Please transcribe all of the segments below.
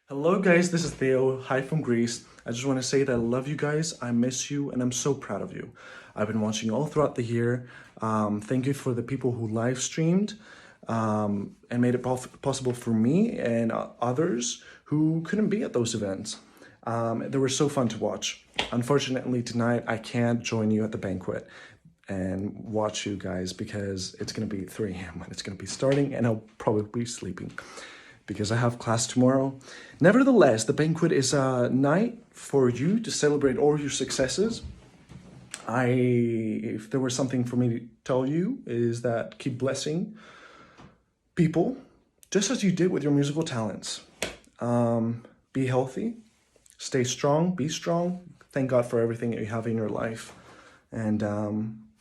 Hello, guys. This is Theo. Hi from Greece. I just want to say that I love you guys. I miss you, and I'm so proud of you. I've been watching all throughout the year. Thank you for the people who live streamed and made it possible for me and others who couldn't be at those events. They were so fun to watch. Unfortunately, tonight I can't join you at the banquet and watch you guys because it's going to be 3 a.m. when it's going to be starting, and I'll probably be sleeping because I have class tomorrow. Nevertheless, the banquet is a night for you to celebrate all your successes. If there was something for me to tell you, is that keep blessing people, just as you did with your musical talents. Be healthy, stay strong, be strong. Thank God for everything that you have in your life, and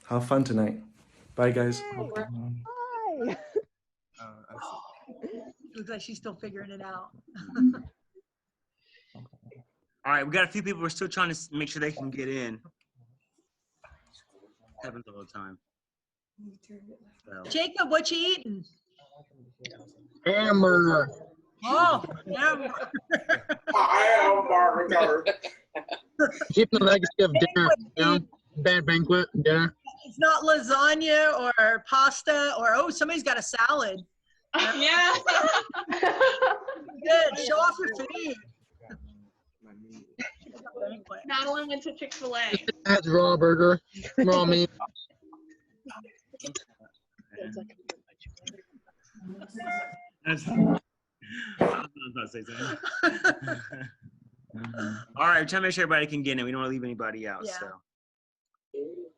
have fun tonight. Bye, guys. Hi. Looks like she's still figuring it out. All right, we got a few people. We're still trying to make sure they can get in. Happens all the time. So. Jacob, what you eating? Hamburger. Oh, yeah. Hamburger. Keeping the legacy of dinner. You know? Bad banquet dinner. It's not lasagna or pasta or, oh, somebody's got a salad. Yeah. Good. Show off your food. Madeline went to Chick-fil-A. That's raw burger. Raw meat. I was about to say something. All right, we're trying to make sure everybody can get in. We don't want to leave anybody out. Yeah. So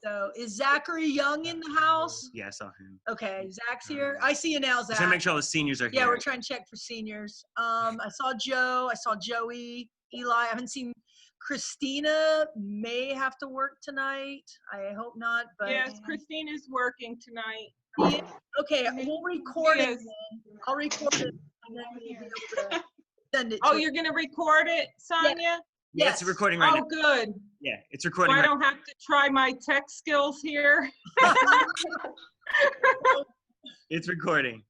So is Zachary Young in the house? yeah, I saw him. Okay, Zach's here. I see you now, Just Zach. trying to make sure all the seniors are here. Yeah, we're trying to check for seniors. I saw Joe. I saw Joey, Eli. I haven't seen Christina. May have to work tonight. I hope not. But Yes, Christina's working tonight. yeah. Okay, we'll record it. Yes. Then. I'll record it and then we'll be able to send it. Oh, to you're gonna record it, Sonia? Yeah, it's Yes. recording right Oh, now. good. Yeah, it's So recording I right don't have to try my tech skills here. It's recording.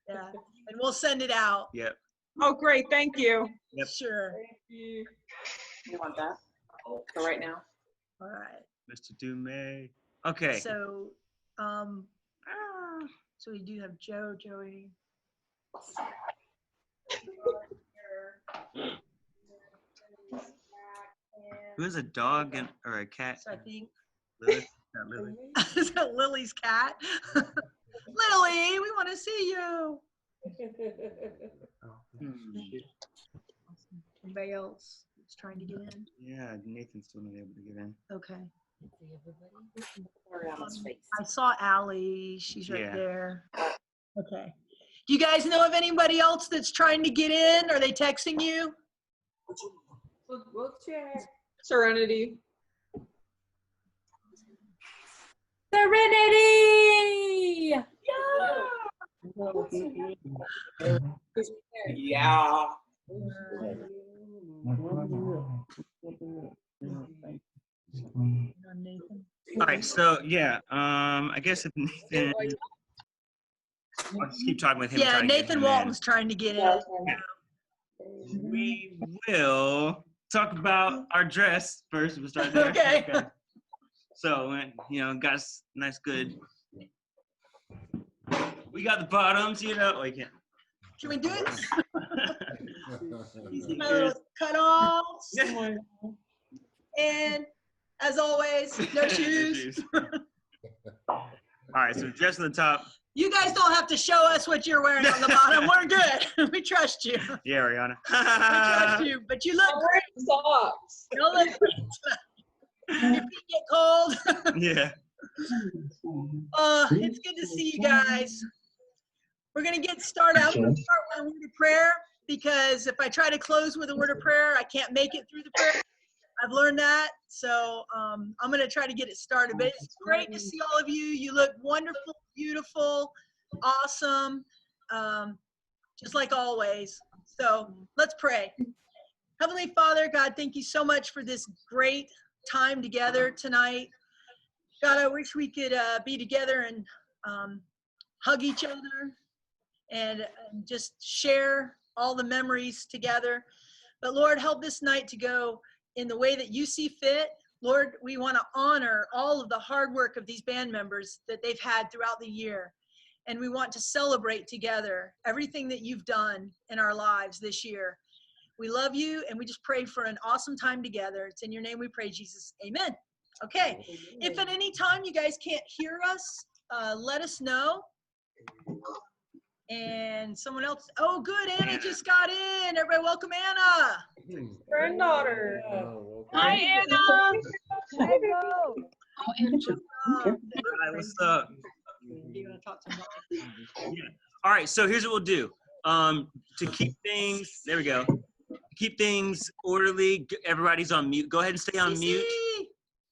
Yeah, and we'll send it out. Yep. Oh, great. Thank you. Yep. Sure. You want that for right now? All right. Mr. Dume. Okay. So, so we do have Joe, Joey. Who has a dog or a cat? So I think Lily? Not Lily. is that Lily's cat? Lily, we want to see you. Anybody else is trying to get in? Yeah, Nathan's still not able to get in. Okay. Sorry on his face. I saw Allie. She's right Yeah. there. Okay. Do you guys know of anybody else that's trying to get in? Are they texting you? We'll check. Serenity. Serenity! Yeah. Nathan. All right, so yeah, I guess if Nathan, I'll just keep talking with him. Yeah, trying to get Nathan him Walton's trying to get in. in. We will talk about our dress first. We'll start there. Okay. So, got us nice, good. We got the bottoms, Oh, you can't. Can we do it? Easy. Cut-offs. Yeah. And as always, no shoes. All right, so dress on the top. You guys don't have to show us what you're wearing on the bottom. We're good. We trust you. Yeah, Ariana. We trust you. But you look great. Socks. You look great. Your feet get cold. Yeah. It's good to see you guys. We're going to get started. I'm going to start with a word of prayer because if I try to close with a word of prayer, I can't make it through the prayer. I've learned that. So I'm going to try to get it started. But it's great to see all of you. You look wonderful, beautiful, awesome, just like always. So let's pray. Heavenly Father, God, thank you so much for this great time together tonight. God, I wish we could be together and hug each other and just share all the memories together. But Lord, help this night to go in the way that you see fit. Lord, we want to honor all of the hard work of these band members that they've had throughout the year. And we want to celebrate together everything that you've done in our lives this year. We love you, and we just pray for an awesome time together. It's in your name we pray, Jesus. Amen. Okay. If at any time you guys can't hear us, let us know. And someone else. Oh, good. Anna just got in. Everybody welcome Anna. Granddaughter. Hi, Anna. Oh, Angela. All right, what's up? Do you want to talk to me? Yeah. All right, so here's what we'll do. To keep things, there we go. Keep things orderly. Everybody's on mute. Go ahead and stay on mute.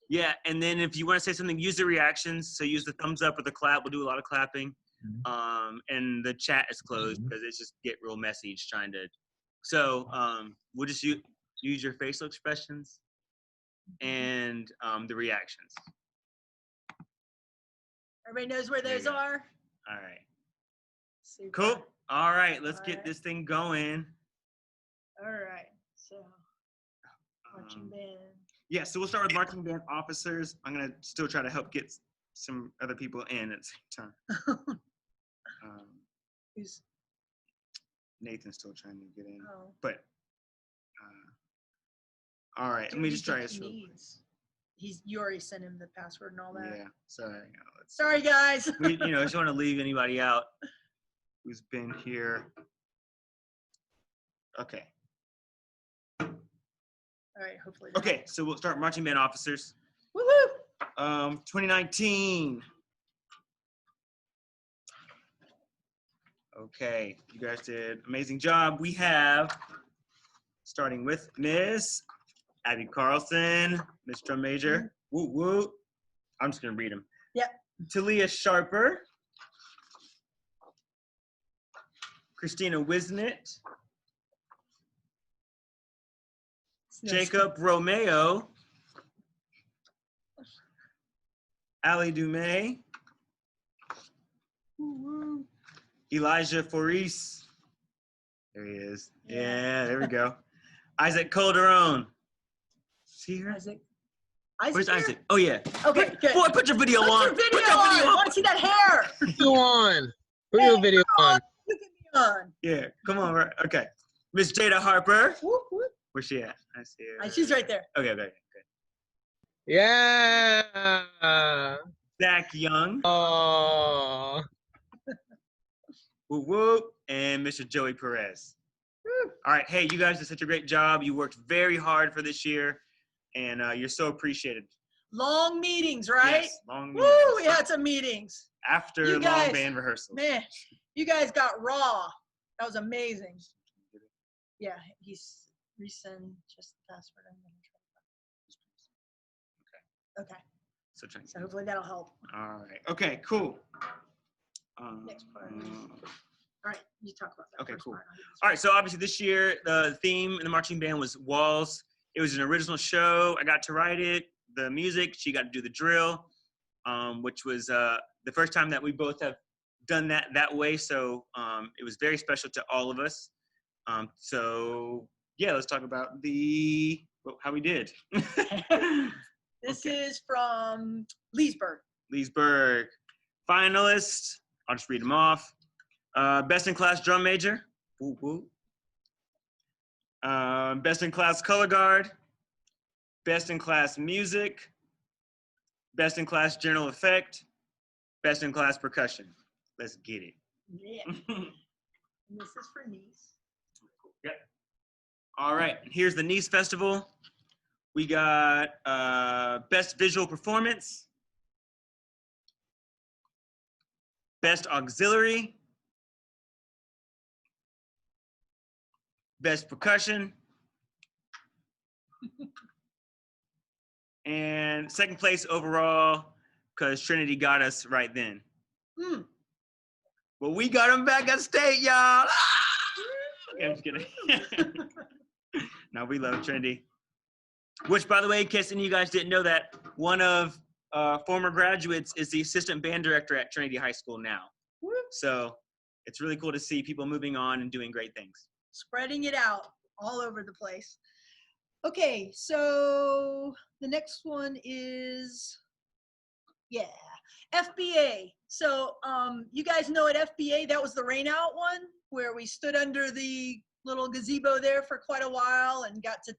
Yeah, and then if you want to say something, use the reactions. So use the thumbs up or the clap. We'll do a lot of clapping. And the chat is closed because it's just get real messy just trying to. So we'll just use your facial expressions and the reactions. Everybody knows where those are? All right. Super. Cool. All right, let's All get right. this thing going. All right. So, marching band. Yeah, so we'll start with marching band officers. I'm gonna still try to help get some other people in at the same time. Who's? Nathan's still trying to get in, Oh. but all right. Let me just try this real quick. You already sent him the password and all that. Yeah, sorry. Sorry, guys. We, just want to leave anybody out who's been here. Okay. All right. Hopefully. Okay, so we'll start marching band officers. Woohoo! 2019. Okay, you guys did amazing job. We have, starting with Miss Abby Carlson, Miss Drum Major. Woo woo. I'm just gonna read them. Yep. Talia Sharper. Christina Wisnett. Jacob Romeo. Ali Dumay. Elijah Foris. There he is. Yeah, there we go. Isaac Calderon. See her? Isaac. Where's here? Isaac? Oh, yeah. Okay, good. Boy, put your video on. Put your video Put your on. video I on. want to see that hair. Video on. Put your video on. Look at me on. Yeah, come on. Right. Okay. Miss Jada Harper. Whoop, whoop. Where's she at? I see her. She's right there. Okay, okay. Yeah. Zach Young. Oh. Whoop, whoop. And Mr. Joey Perez. All right. Hey, you guys did such a great job. You worked very hard for this year, and you're so appreciated. Long meetings, right? Yes, long Woo, meetings. we had some meetings. After You long guys, band rehearsal. Man, you guys got raw. That was amazing. Yeah, he's resend just the password. I'm gonna try. Okay. So hopefully that'll help. All right. Okay, cool. Next part. All right, you talk about that. Okay, first cool. part. All right, so obviously this year, the theme in the marching band was Walls. It was an original show. I got to write it, the music. She got to do the drill, which was the first time that we both have done that way. So it was very special to all of us. So yeah, let's talk about how we did. This is from Leesburg. Leesburg. Finalists, I'll just read them off. Best in class drum major. Woo woo. Best in class color guard. Best in class music. Best in class general effect. Best in class percussion. Let's get it. Yeah. And this is for Nice. Yep. All right, here's the Nice Festival. We got best visual performance. Best auxiliary. Best percussion. And second place overall, because Trinity got us right then. Well, we got them back at state, y'all. Okay, I'm just kidding. No, we love Trinity. Which, by the way, in case any of you guys didn't know that, one of former graduates is the assistant band director at Trinity High School now. So it's really cool to see people moving on and doing great things. spreading it out all over the place. Okay, so the next one is, yeah, FBA. So you guys know at FBA, that was the rain out one where we stood under the little gazebo there for quite a while and got to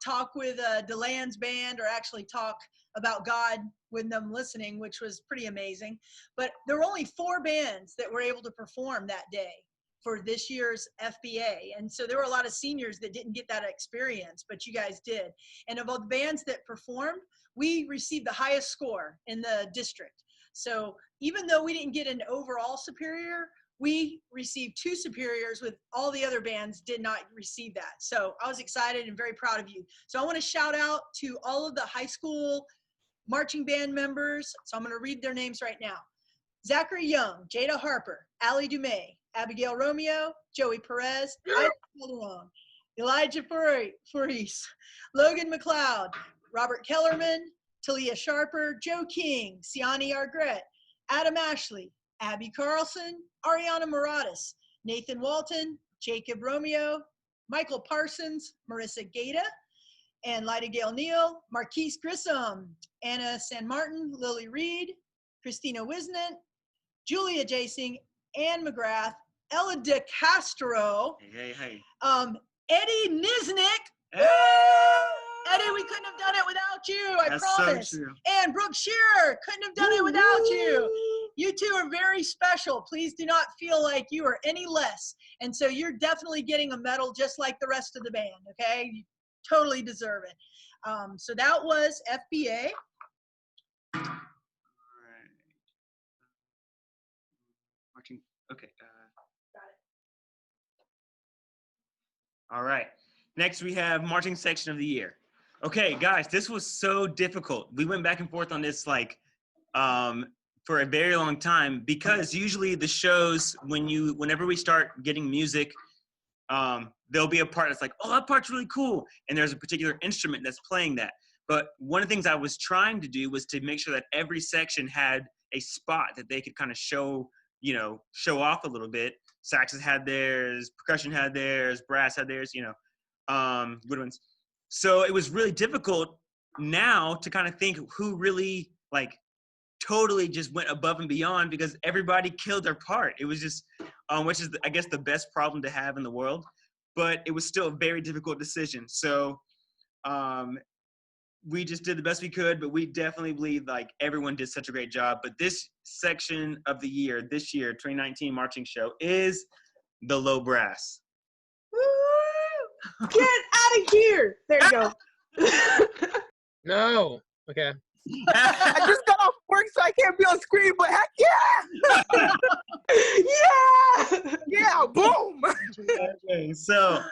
talk with DeLand's band, or actually talk about God with them listening, which was pretty amazing. But there were only 4 bands that were able to perform that day for this year's FBA. And so there were a lot of seniors that didn't get that experience, but you guys did. And of all the bands that performed, we received the highest score in the district. So even though we didn't get an overall superior, we received 2 superiors, with all the other bands did not receive that. So I was excited and very proud of you. So I want to shout out to all of the high school marching band members. So I'm going to read their names right now. Zachary Young, Jada Harper, Allie Dumais, Abigail Romeo, Joey Perez, Ida Calderon, Elijah Furice, Logan McLeod, Robert Kellerman, Talia Sharper, Joe King, Siani Argret, Adam Ashley, Abby Carlson, Ariana Muratis, Nathan Walton, Jacob Romeo, Michael Parsons, Marissa Gata, and Lyda Gale Neal, Marquise Grissom, Anna San Martin, Lily Reed, Christina Wisnant, Julia Jasing, Ann McGrath, Ella De Castro, Hey. Eddie Niznik. Hey! Eddie, we couldn't have done it without you, I That's promise. so true. And Brooke Shearer, couldn't have done it without you. You two are very special. Please do not feel like you are any less. And so you're definitely getting a medal just like the rest of the band, okay? You totally deserve it. So that was FBA. All right. Marching. Okay. Got it. All right. Next, we have marching section of the year. Okay, guys, this was so difficult. We went back and forth on this for a very long time, because usually the shows, whenever we start getting music, there'll be a part that's like, oh, that part's really cool, and there's a particular instrument that's playing that. But one of the things I was trying to do was to make sure that every section had a spot that they could kind of show off a little bit. Saxes had theirs, percussion had theirs, brass had theirs, woodwinds. So it was really difficult now to kind of think who really totally just went above and beyond, because everybody killed their part. It was just, which is, I guess, the best problem to have in the world, but it was still a very difficult decision. So we just did the best we could, but we definitely believe everyone did such a great job. But this section of the year, this year, 2019 marching show, is the low brass. Woo! Get out of here. There you go. No. Okay. I just got off work, so I can't be on screen, but heck yeah! Yeah! Yeah, boom! Okay, so,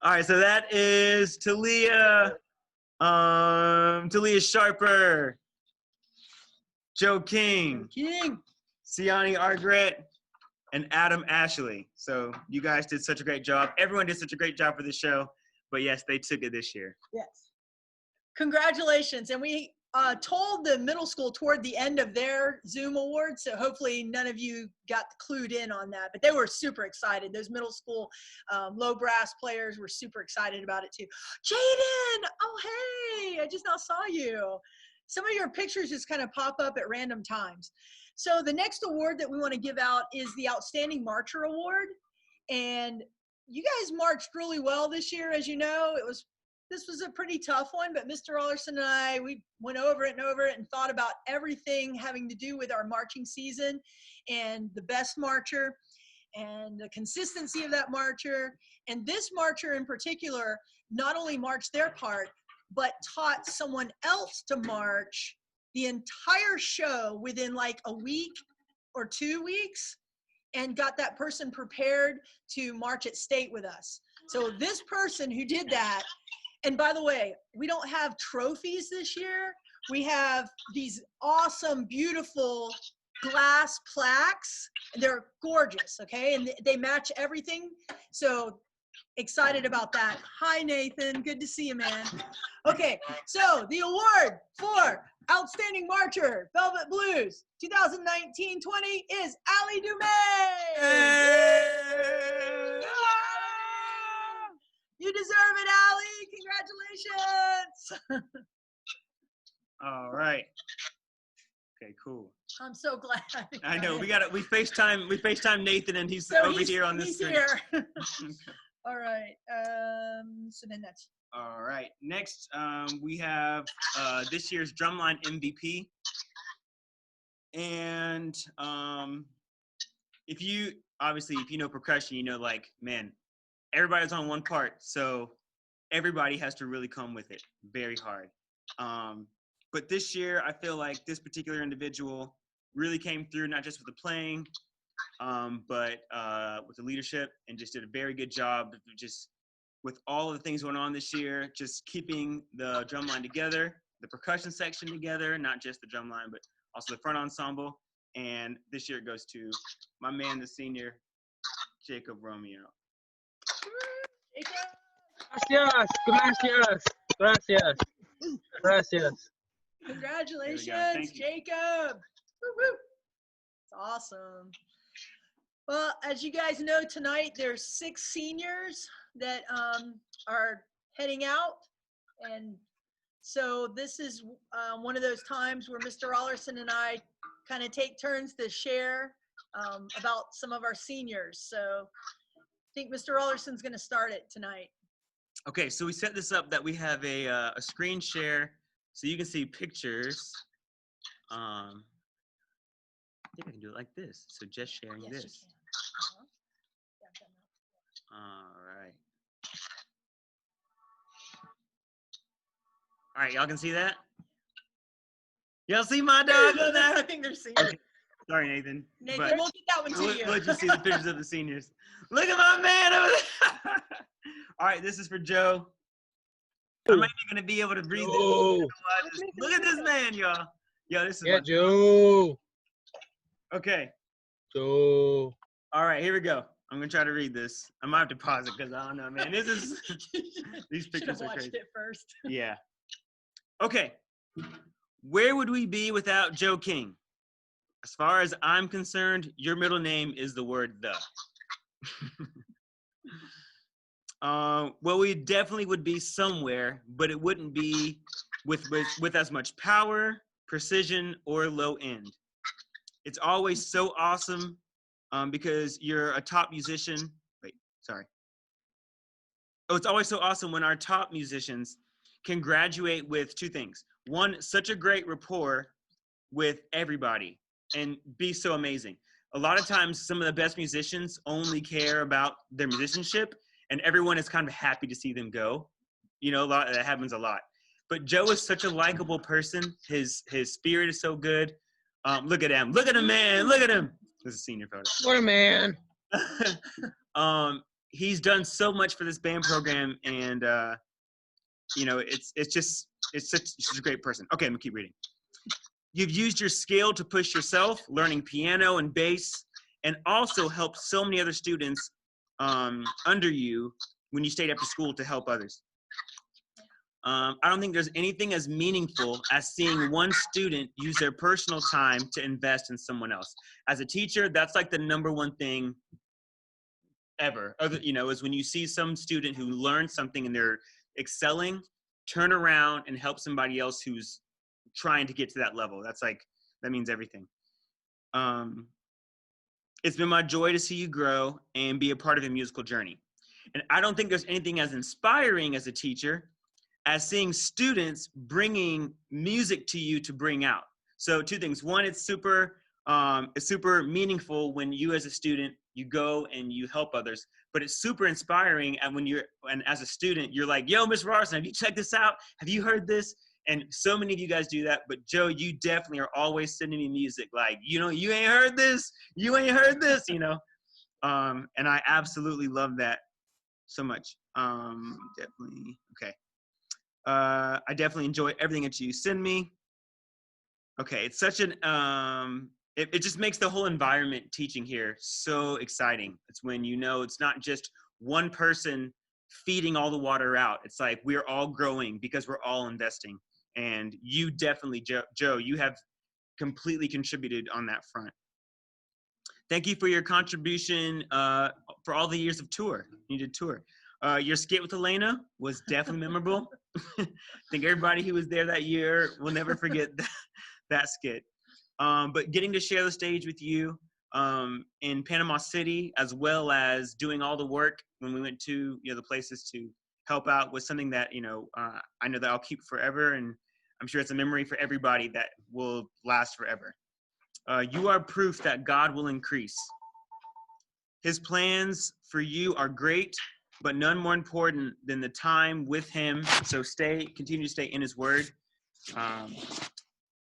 all right, so that is Talia Sharper, Joe King, Siani Argret, and Adam Ashley. So you guys did such a great job. Everyone did such a great job for this show, but yes, they took it this year. Yes. Congratulations. And we told the middle school toward the end of their Zoom awards, so hopefully none of you got clued in on that, but they were super excited. Those middle school low brass players were super excited about it too. Jaden, oh hey, I just now saw you. Some of your pictures just kind of pop up at random times. So the next award that we want to give out is the Outstanding Marcher Award. And you guys marched really well this year, as you know. This was a pretty tough one, but Mr. Rollerson and I, we went over it and thought about everything having to do with our marching season and the best marcher and the consistency of that marcher. And this marcher in particular not only marched their part, but taught someone else to march the entire show within a week or 2 weeks, and got that person prepared to march at state with us. So this person who did that, and by the way, we don't have trophies this year. We have these awesome, beautiful glass plaques. They're gorgeous, okay? And they match everything. So excited about that. Hi, Nathan. Good to see you, man. Okay, so the award for Outstanding Marcher, Velvet Blues, 2019-20 is Allie Dumais. Hey! All right. Okay, cool. I'm so glad. I know we FaceTime Nathan, and he's So over here on this he's screen. here. All right. So then that's All right. Next, we have this year's drumline MVP. And if you know percussion, you know, like, man, everybody's on one part. So everybody has to really come with it very hard. But this year, I feel like this particular individual really came through, not just with the playing, but with the leadership, and just did a very good job just with all of the things going on this year, just keeping the drum line together, the percussion section together, not just the drum line, but also the front ensemble. And this year it goes to my man, the senior, Jacob Romeo. Gracias, gracias, gracias, gracias. congratulations, Thank you. Jacob. Woo woo. It's awesome. Well, as you guys know, tonight there's 6 seniors that are heading out, and so this is one of those times where Mr. Rollerson and I kind of take turns to share about some of our seniors. So I think Mr. Rollerson's going to start it tonight. Okay, so we set this up that we have a screen share so you can see pictures. I think I can do it like this. So just sharing Yes, you this. can. Uh-huh. Yeah, I've done that. All right. All right, y'all can see that? Y'all see my dog on I that? think they're seniors. Okay. Sorry, Nathan. Nathan, but we'll get that one to you. we'll just see the pictures of the seniors. Look at my man over there. All right, this is for Joe. I'm not even gonna be able to read Joe. this. Look at this man, y'all. Yo, this is Yeah, my- Joe. Okay. Joe. All right, here we go. I'm gonna try to read this. I might have to pause it because I don't know, man. This is these Should have pictures are watched crazy. it first. Yeah. Okay. Where would we be without Joe King? As far as I'm concerned, your middle name is the word the. Well, we definitely would be somewhere, but it wouldn't be with as much power, precision, or low end. It's always so awesome because you're a top musician. Wait, sorry. Oh, it's always so awesome when our top musicians can graduate with 2 things. One, such a great rapport with everybody and be so amazing. A lot of times, some of the best musicians only care about their musicianship, and everyone is kind of happy to see them go. You know, that happens a lot. But Joe is such a likable person. His spirit is so good. Look at him. Look at him, man. Look at him. This is a senior photo. What a man. He's done so much for this band program, and you know, it's such a great person. Okay, I'm gonna keep reading. You've used your skill to push yourself, learning piano and bass, and also helped so many other students under you when you stayed after school to help others. I don't think there's anything as meaningful as seeing one student use their personal time to invest in someone else. As a teacher, that's like the #1 thing ever. Is when you see some student who learns something and they're excelling, turn around and help somebody else who's trying to get to that level. That means everything. It's been my joy to see you grow and be a part of a musical journey. And I don't think there's anything as inspiring as a teacher as seeing students bringing music to you to bring out. So 2 things. One, it's super meaningful when you as a student, you go and you help others, but it's super inspiring. And as a student, you're like, yo, Miss Rarson, have you checked this out? Have you heard this? And so many of you guys do that, but Joe, you definitely are always sending me music. Like, you ain't heard this, you ain't heard this, and I absolutely love that so much. Definitely, okay. I definitely enjoy everything that you send me. Okay, it's such an, it just makes the whole environment teaching here so exciting. It's when it's not just one person feeding all the water out. It's like we're all growing because we're all investing. And you definitely, Joe, you have completely contributed on that front. Thank you for your contribution for all the years of tour. You did tour. Your skit with Elena was definitely memorable. I think everybody who was there that year will never forget that skit. But getting to share the stage with you in Panama City, as well as doing all the work when we went to the places to help out, was something that I know that I'll keep forever, and I'm sure it's a memory for everybody that will last forever. You are proof that God will increase. His plans for you are great, but none more important than the time with him. So continue to stay in his word.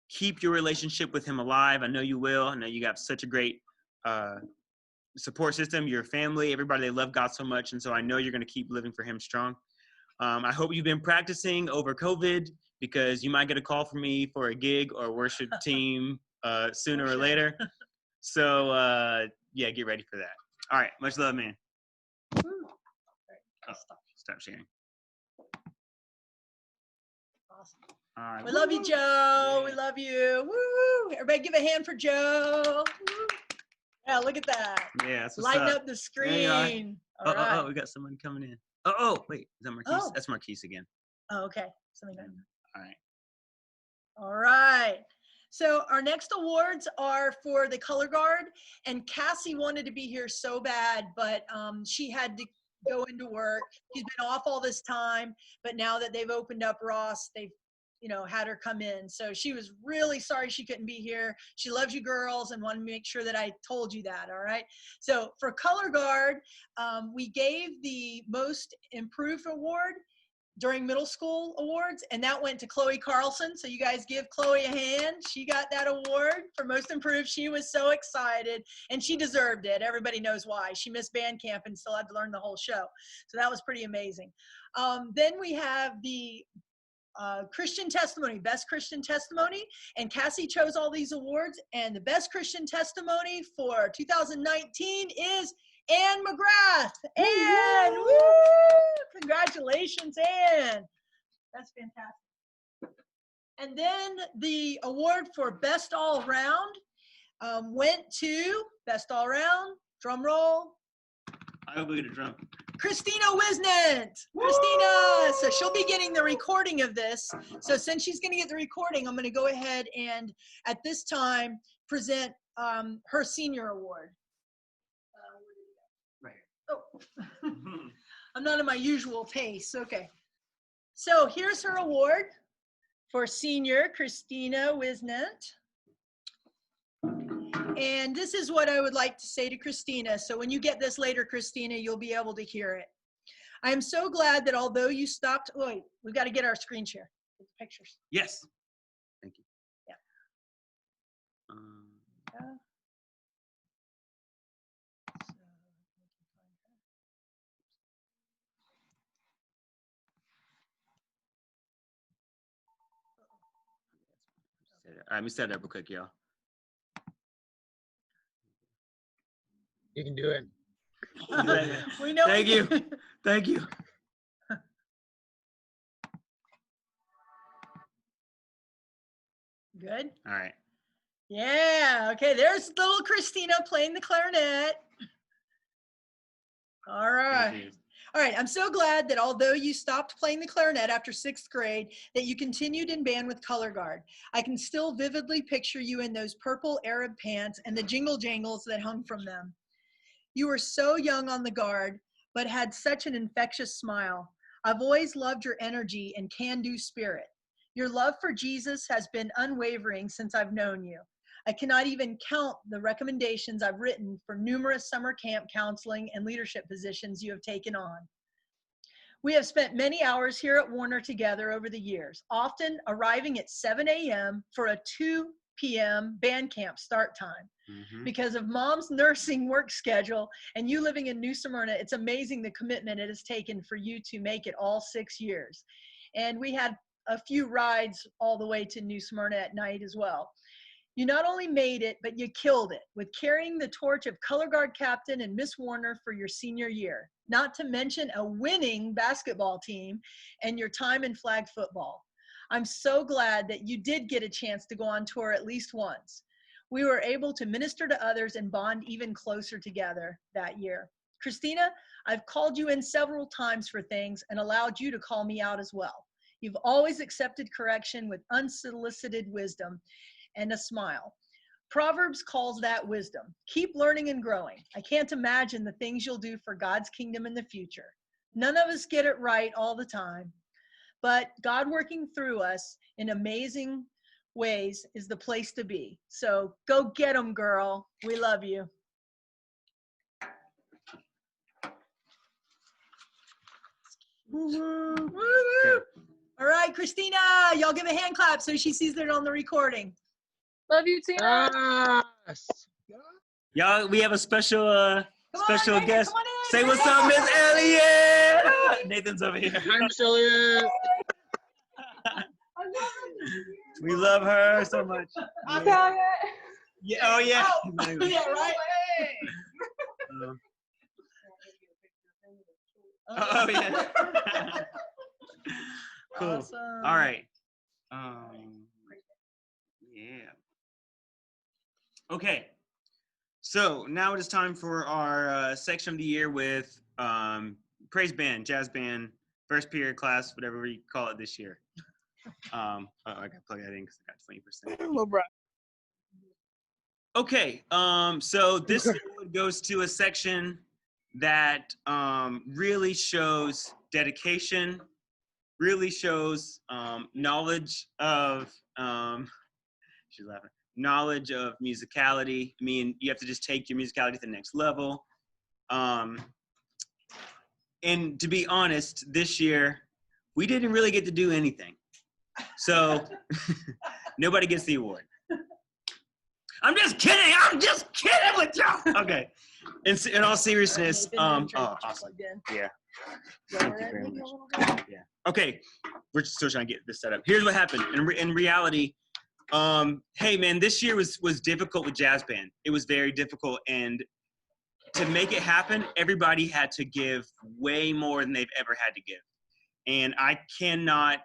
Keep your relationship with him alive. I know you will. I know you got such a great support system, your family, everybody, they love God so much. And so I know you're going to keep living for him strong. I hope you've been practicing over COVID, because you might get a call from me for a gig or a worship team sooner or later. So yeah, get ready for that. All right. Much love, man. Oh, stop sharing. Awesome. All right. We love you, Joe. Yeah. We love you. Woo! Everybody give a hand for Joe. Woo. Yeah, look at that. Yeah, that's what's Lighten up. up the screen. All Oh, right. we got someone coming in. Oh, wait. Is that Marquise? Oh. That's Marquise again. Oh, okay. Something like that. All right. All right. So our next awards are for the color guard, and Cassie wanted to be here so bad, but she had to go into work. She's been off all this time, but now that they've opened up Ross, they've had her come in. So she was really sorry she couldn't be here. She loves you girls and wanted to make sure that I told you that. All right. So for color guard, we gave the most improved award during middle school awards, and that went to Chloe Carlson. So you guys give Chloe a hand. She got that award for most improved. She was so excited, and she deserved it. Everybody knows why. She missed band camp and still had to learn the whole show. So that was pretty amazing. Then we have the Christian testimony, best Christian testimony, and Cassie chose all these awards, and the best Christian testimony for 2019 is Ann McGrath. Ann, woo! Congratulations, Ann. That's fantastic. And then the award for best all around went to best all around, drum roll, I hope we get a drum. Christina Wisnant. Christina. So she'll be getting the recording of this. So since she's going to get the recording, I'm going to go ahead and at this time present her senior award. Right. Oh, I'm not in my usual pace. Okay. So here's her award for senior Christina Wisnant. And this is what I would like to say to Christina. So when you get this later, Christina, you'll be able to hear it. I am so glad that although you stopped, wait, we've got to get our screen share. Get the pictures. Yes. Thank you. Yeah. All right, let me set it up real quick, y'all. You can do it. We know. Thank you. Thank you. Good. All right. Yeah. Okay. There's little Christina playing the clarinet. All right. All right. I'm so glad that although you stopped playing the clarinet after 6th grade, that you continued in band with color guard. I can still vividly picture you in those purple Arab pants and the jingle jangles that hung from them. You were so young on the guard, but had such an infectious smile. I've always loved your energy and can-do spirit. Your love for Jesus has been unwavering since I've known you. I cannot even count the recommendations I've written for numerous summer camp counseling and leadership positions you have taken on. We have spent many hours here at Warner together over the years, often arriving at 7 a.m. for a 2 p.m. band camp start time. Because of mom's nursing work schedule and you living in New Smyrna, it's amazing the commitment it has taken for you to make it all 6 years. And we had a few rides all the way to New Smyrna at night as well. You not only made it, but you killed it with carrying the torch of color guard captain and Miss Warner for your senior year, not to mention a winning basketball team and your time in flag football. I'm so glad that you did get a chance to go on tour at least once. We were able to minister to others and bond even closer together that year. Christina, I've called you in several times for things and allowed you to call me out as well. You've always accepted correction with unsolicited wisdom and a smile. Proverbs calls that wisdom. Keep learning and growing. I can't imagine the things you'll do for God's kingdom in the future. None of us get it right all the time, but God working through us in amazing ways is the place to be. So go get them, girl. We love you. Woo-hoo. Woo-hoo. All right, Christina, y'all give a hand clap so she sees that on the recording. Love you, Tina. Yes. Y'all, we have a special Come special on, Nathan, guest. come on in. Say what's up, Miss Elliott. Nathan's over here. Hi, Miss Elliott. We love her so much. Got it. Yeah. Oh yeah. Oh, yeah, right? Oh yeah. Cool. Awesome. All right. Yeah. Okay. So now it is time for our section of the year with praise band, jazz band, first period class, whatever we call it this year. I got to plug that in because I got 20%. Little bro. Okay. So this award goes to a section that really shows dedication, really shows knowledge of she's laughing, knowledge of musicality. I mean, you have to just take your musicality to the next level. And to be honest, this year we didn't really get to do anything, so nobody gets the award. I'm just kidding. I'm just kidding with y'all. Okay. In all seriousness, oh, awesome. Yeah. Thank you very much. Yeah. Okay. We're still trying to get this set up. Here's what happened. In reality, hey man, this year was difficult with jazz band. It was very difficult, and to make it happen, everybody had to give way more than they've ever had to give. And I cannot.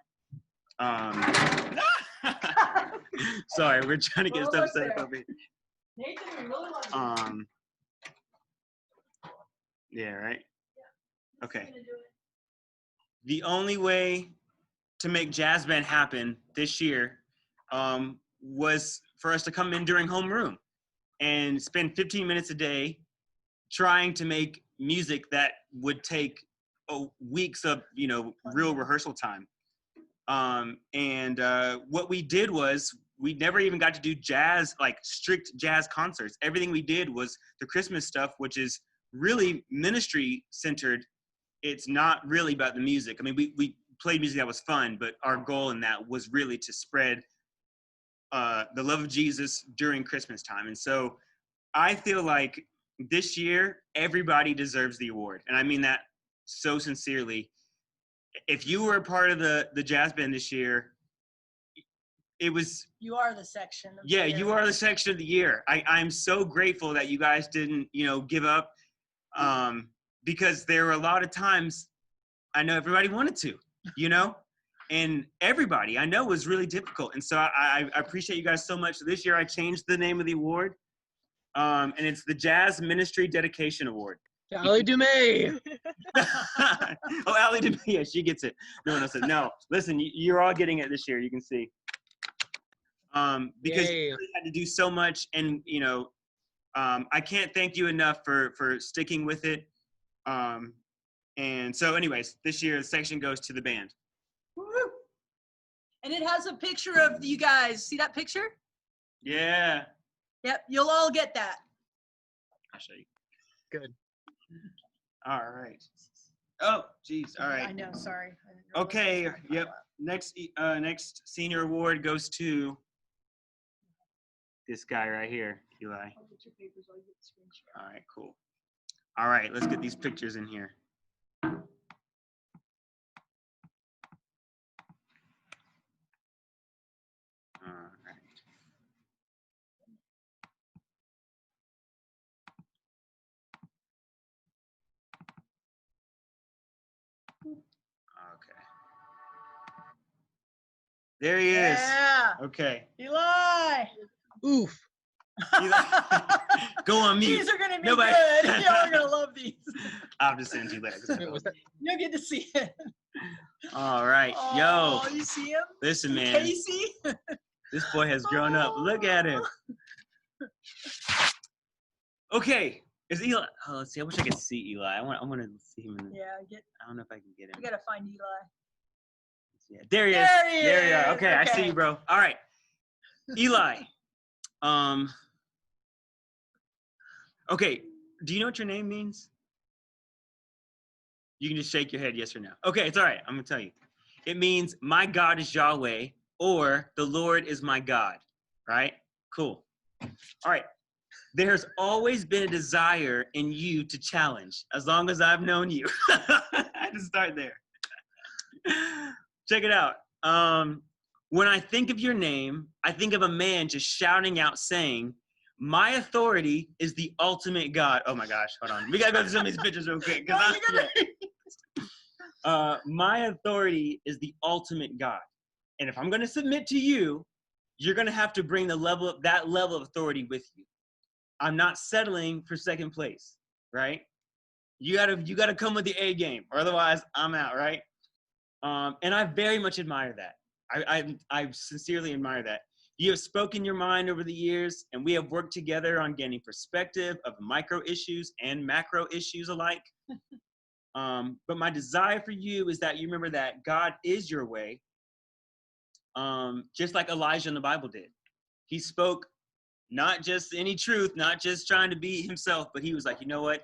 Sorry, we're trying to get stuff set up over here. Nathan, we really love you. Yeah, right? Okay. The only way to make jazz band happen this year was for us to come in during homeroom and spend 15 minutes a day trying to make music that would take weeks of, real rehearsal time. And what we did was we never even got to do jazz, like strict jazz concerts. Everything we did was the Christmas stuff, which is really ministry centered. It's not really about the music. I mean, we played music that was fun, but our goal in that was really to spread the love of Jesus during Christmas time. And so I feel like this year, everybody deserves the award. And I mean that so sincerely. If you were a part of the jazz band this year, it was... You are the section of the Yeah, year. you are the section of the year. I'm so grateful that you guys didn't, give up. Because there were a lot of times I know everybody wanted to, and everybody I know was really difficult. And so I appreciate you guys so much. So this year I changed the name of the award. And it's the Jazz Ministry Dedication Award. Allie Dumay. Oh, Allie Dumay, yeah, she gets it. No one else said, no, listen, you're all getting it this year, you can see. Because Yay. you really had to do so much, and, I can't thank you enough for sticking with it. And so anyways, this year the section goes to the band. Woo! And it has a picture of you guys. See that picture? Yeah. Yep, you'll all get that. I'll show you. Good. All right. Oh, geez. All right. I know, sorry. I didn't realize Okay. I was talking Yep. about Next senior award goes to this guy right here, Eli. that. I'll get your papers, I'll get the screen share. All right, cool. All right, let's get these pictures in here. All right. Okay. There he is. Yeah, Okay. Eli. Oof. Go on mute. These are gonna be Nobody- good. Y'all are gonna love these. I'll just send you legs. Wait, what's that? You'll get to see it. All right. Yo, Oh, you see him? listen, man. Casey? This boy has grown up. Look at him. Okay. Is Eli? Oh, let's see. I wish I could see Eli. I want to see him. In the, Yeah, I don't know if I can get him. we gotta find Eli. Yeah, there he is. There he There you are. is. Okay, I see Okay. you, bro. All right. Eli. Okay. Do you know what your name means? You can just shake your head, yes or no. Okay, it's all right. I'm gonna tell you. It means my God is Yahweh, or the Lord is my God. Right? Cool. All right. There's always been a desire in you to challenge, as long as I've known you. I had to start there. Check it out. When I think of your name, I think of a man just shouting out saying, my authority is the ultimate God. Oh my gosh, hold on. We gotta go through some of these pictures real quick. No, you're gonna- My authority is the ultimate God. And if I'm gonna submit to you, you're gonna have to bring that level of authority with you. I'm not settling for second place, right? You gotta come with the A game, or otherwise I'm out, right? And I very much admire that. I sincerely admire that. You have spoken your mind over the years, and we have worked together on gaining perspective of micro issues and macro issues alike. But my desire for you is that you remember that God is your way, just like Elijah in the Bible did. He spoke not just any truth, not just trying to be himself, but he was like, you know what?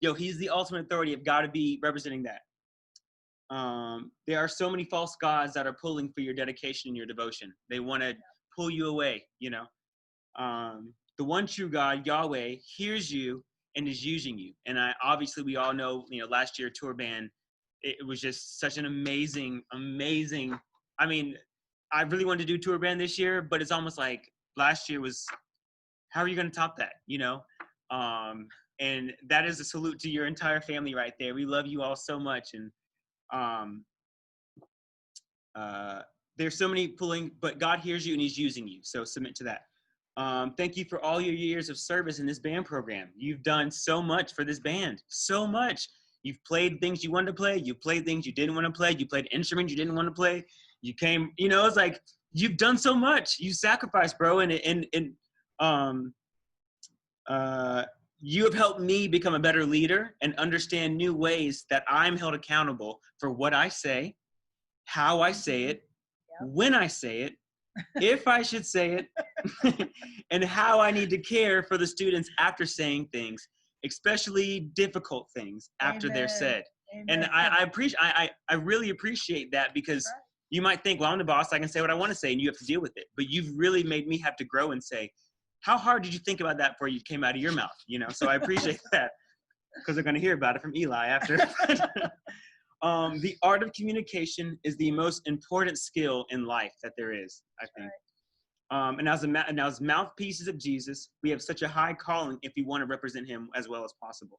Yo, he's the ultimate authority. I've got to be representing that. There are so many false gods that are pulling for your dedication and your devotion. They want to pull you away, you know. The one true God, Yahweh, hears you and is using you. And obviously we all know, you know, last year tour band, it was just such an amazing. I mean, I really wanted to do tour band this year, but it's almost like last year was, how are you going to top that, you know? And that is a salute to your entire family right there. We love you all so much. And there's so many pulling, but God hears you and he's using you. So submit to that. Thank you for all your years of service in this band program. You've done so much for this band, so much. You've played things you wanted to play. You played things you didn't want to play. You played instruments you didn't want to play. You came, you know, it's like, you've done so much. You sacrificed, bro. You have helped me become a better leader and understand new ways that I'm held accountable for what I say, how I say it, when I say it, if I should say it, and how I need to care for the students after saying things, especially difficult things after they're said. Amen. And I really appreciate that, because you might think, well, I'm the boss, I can say what I want to say, and you have to deal with it. But you've really made me have to grow and say, how hard did you think about that before you came out of your mouth? You know, so I appreciate that, because they're going to hear about it from Eli after. The art of communication is the most important skill in life that there is, I think. And as mouthpieces of Jesus, we have such a high calling if we want to represent him as well as possible.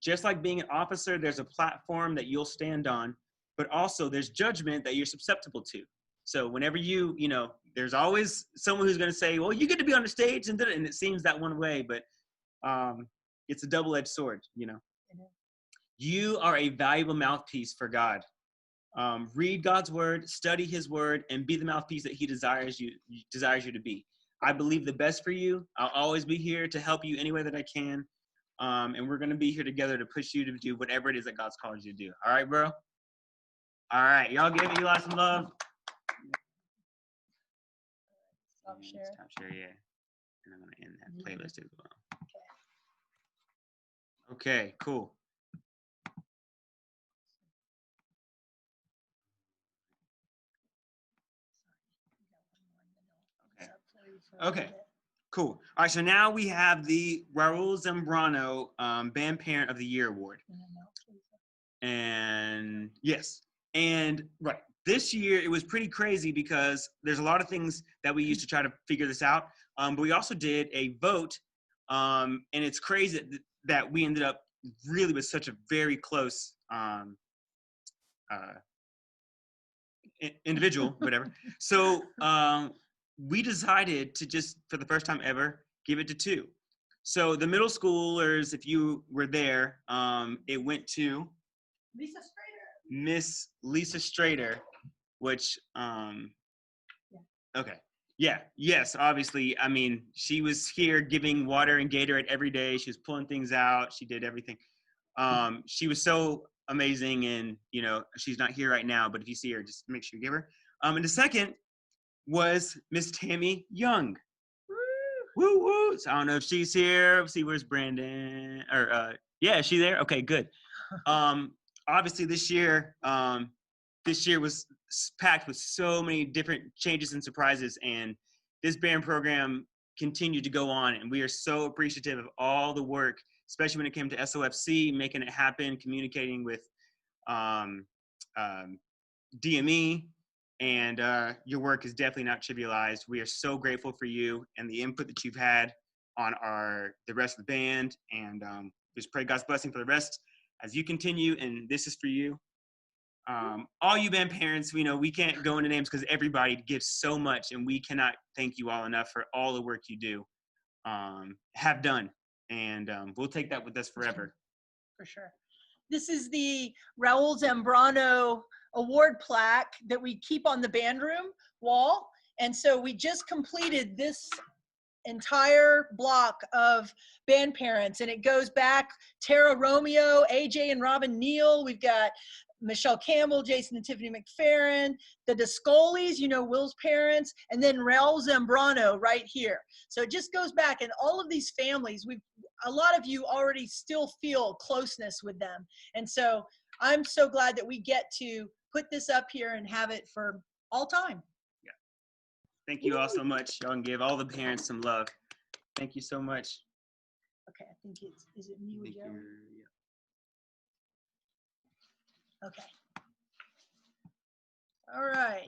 Just like being an officer, there's a platform that you'll stand on, but also there's judgment that you're susceptible to. So whenever you know, there's always someone who's going to say, well, you get to be on the stage, and it seems that one way, but it's a double-edged sword, you know. You are a valuable mouthpiece for God. Read God's word, study his word, and be the mouthpiece that he desires you to be. I believe the best for you. I'll always be here to help you any way that I can. And we're going to be here together to push you to do whatever it is that God's called you to do. All right, bro? All right. Y'all give Eli some love. Stop share. Stop share, yeah. And I'm going to end that playlist as well. Okay, cool. Okay, cool. All right, so now we have the Raul Zambrano Band Parent of the Year Award. And yes, and right, this year it was pretty crazy because there's a lot of things that we used to try to figure this out. But we also did a vote, and it's crazy that we ended up really with such a very close individual, whatever. So we decided to just, for the first time ever, give it to 2. So the middle schoolers, if you were there, it went to Lisa Strader. Miss Lisa Strader, which, okay. Yeah, yes, obviously. I mean, she was here giving water and Gatorade every day. She was pulling things out. She did everything. She was so amazing, and, you know, she's not here right now, but if you see her, just make sure you give her. And the second was Miss Tammy Young. Woo woo. So I don't know if she's here. Let's see, where's Brandon? Or yeah, is she there? Okay, good. Obviously this year was packed with so many different changes and surprises, and this band program continued to go on, and we are so appreciative of all the work, especially when it came to SOFC, making it happen, communicating with DME, and your work is definitely not trivialized. We are so grateful for you and the input that you've had on the rest of the band, and just pray God's blessing for the rest as you continue, and this is for you. All you band parents, we know we can't go into names because everybody gives so much, and we cannot thank you all enough for all the work you do, have done, and we'll take that with us forever. For sure. This is the Raul Zambrano award plaque that we keep on the band room wall. And so we just completed this entire block of band parents, and it goes back Tara Romeo, AJ and Robin Neal. We've got Michelle Campbell, Jason and Tiffany McFerrin, the Descolis, you know, Will's parents, and then Raul Zambrano right here. So it just goes back, and all of these families, a lot of you already still feel closeness with them. And so I'm so glad that we get to put this up here and have it for all time. Yeah. Thank you all so much. Y'all can give all the parents some love. Thank you so much. Okay, I think is it me or Joe? Okay. All right.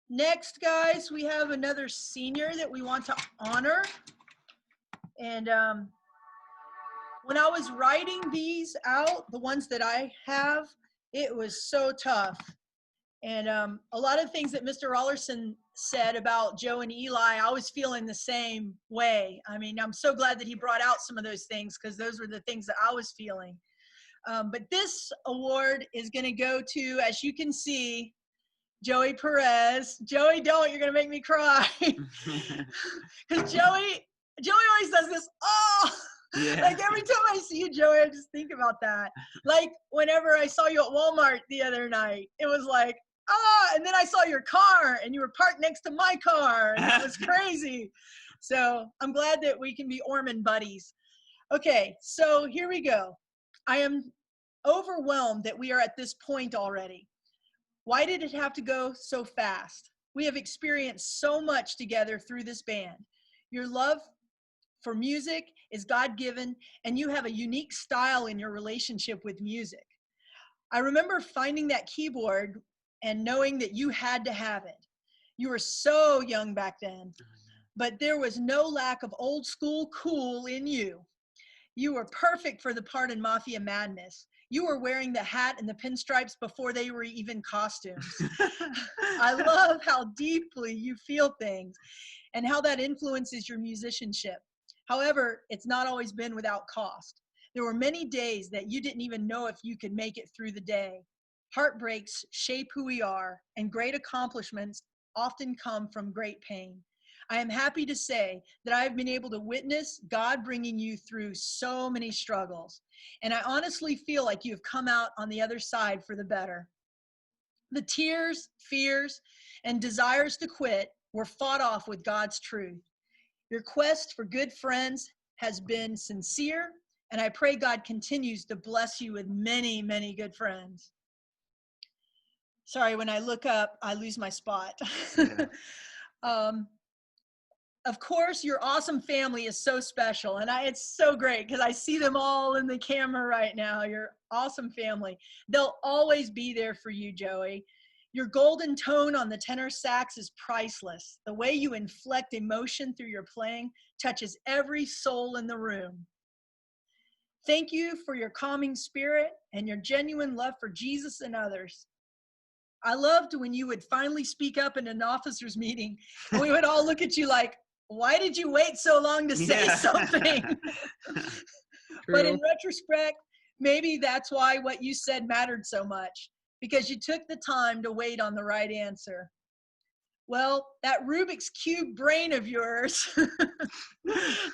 Next, guys, we have another senior that we want to honor. And when I was writing these out, the ones that I have, it was so tough. And a lot of things that Mr. Rollerson said about Joe and Eli, I was feeling the same way. I mean, I'm so glad that he brought out some of those things, because those were the things that I was feeling. But this award is going to go to, as you can see, Joey Perez. Joey, don't, you're going to make me cry. Because Joey always does this, oh, yeah. Like every time I see you, Joey, I just think about that. Like whenever I saw you at Walmart the other night, it was like, ah, and then I saw your car and you were parked next to my car. And it was crazy. So I'm glad that we can be Orman buddies. Okay, so here we go. I am overwhelmed that we are at this point already. Why did it have to go so fast? We have experienced so much together through this band. Your love for music is God-given, and you have a unique style in your relationship with music. I remember finding that keyboard and knowing that you had to have it. You were so young back then, but there was no lack of old school cool in you. You were perfect for the part in Mafia Madness. You were wearing the hat and the pinstripes before they were even costumes. I love how deeply you feel things and how that influences your musicianship. However, it's not always been without cost. There were many days that you didn't even know if you could make it through the day. Heartbreaks shape who we are, and great accomplishments often come from great pain. I am happy to say that I have been able to witness God bringing you through so many struggles. And I honestly feel like you have come out on the other side for the better. The tears, fears, and desires to quit were fought off with God's truth. Your quest for good friends has been sincere, and I pray God continues to bless you with many, many good friends. Sorry, when I look up, I lose my spot. Yeah. Of course, your awesome family is so special, and it's so great because I see them all in the camera right now, your awesome family. They'll always be there for you, Joey. Your golden tone on the tenor sax is priceless. The way you inflect emotion through your playing touches every soul in the room. Thank you for your calming spirit and your genuine love for Jesus and others. I loved when you would finally speak up in an officers meeting and we would all look at you like, why did you wait so long to say Yeah. something? But in retrospect, maybe that's why what you said mattered so much, because you took the time to wait on the right answer. Well, that Rubik's Cube brain of yours. Do you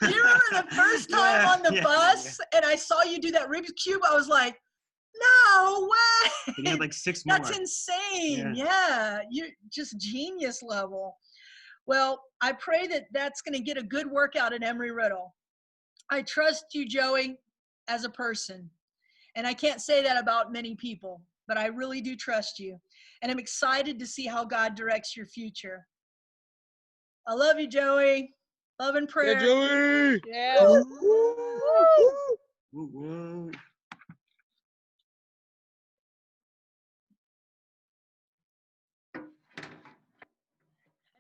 remember the first time on the bus and I saw you do that Rubik's Cube? I was like, no way. And you had like 6 more. That's insane. Yeah, you're just genius level. Well, I pray that that's going to get a good workout at Embry-Riddle. I trust you, Joey, as a person. And I can't say that about many people, but I really do trust you. And I'm excited to see how God directs your future. I love you, Joey. Love and prayer. Yeah, Joey. Yeah. Woo, woo.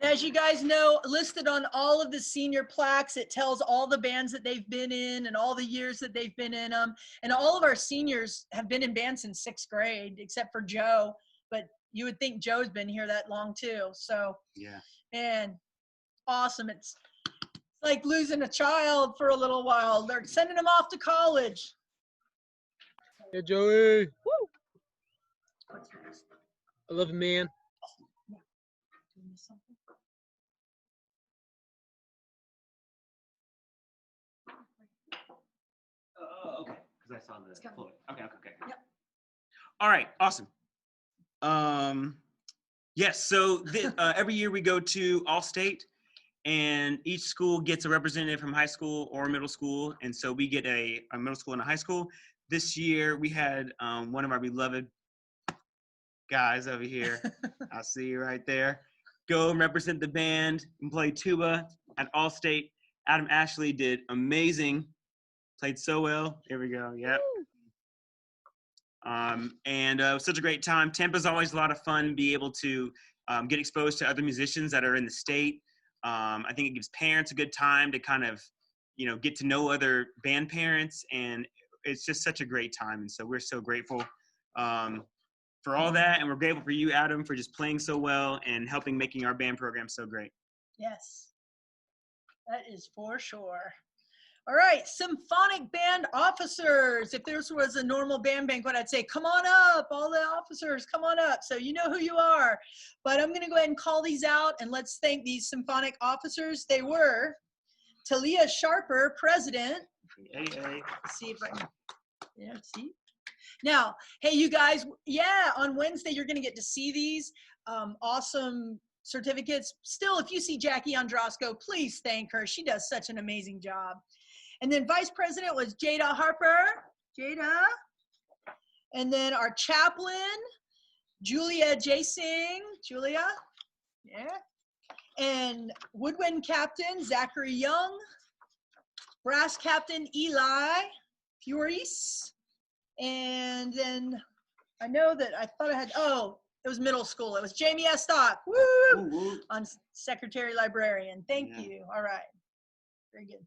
As you guys know, listed on all of the senior plaques, it tells all the bands that they've been in and all the years that they've been in them. And all of our seniors have been in bands since 6th grade, except for Joe. But you would think Joe's been here that long too. So, Yeah. man, awesome. It's like losing a child for a little while. They're sending them off to college. Yeah, Joey. Woo. I love you, man. Oh, okay. Because I saw the floor. Okay. Yep. All right. Awesome. Yes. So every year we go to All-State, and each school gets a representative from high school or middle school, and so we get a middle school and a high school. This year we had one of our beloved guys over here. I see you right there. Go and represent the band and play tuba at All-State. Adam Ashley did amazing. Played so well. Here we go. Yep. And it was such a great time. Tampa's always a lot of fun. Be able to get exposed to other musicians that are in the state. I think it gives parents a good time to kind of, get to know other band parents, and it's just such a great time. And so we're so grateful for all that, and we're grateful for you, Adam, for just playing so well and helping making our band program so great. Yes, that is for sure. All right, symphonic band officers. If this was a normal band banquet, I'd say, come on up, all the officers, come on up. So you know who you are. But I'm gonna go ahead and call these out, and let's thank these symphonic officers. They were Talia Sharper, president. Hey. Let's see if I can, see. Now, hey, you guys, on Wednesday, you're gonna get to see these awesome certificates. Still, if you see Jackie Androsco, please thank her. She does such an amazing job. And then vice president was Jada Harper. Jada. And then our chaplain, Julia J. Singh. Julia. Yeah. And woodwind captain, Zachary Young. Brass captain, Eli Furis. And then I know that I thought I had, it was middle school. It was Jamie Estock. Woo! Woo, woo. On secretary librarian. Thank you. All right. Very good.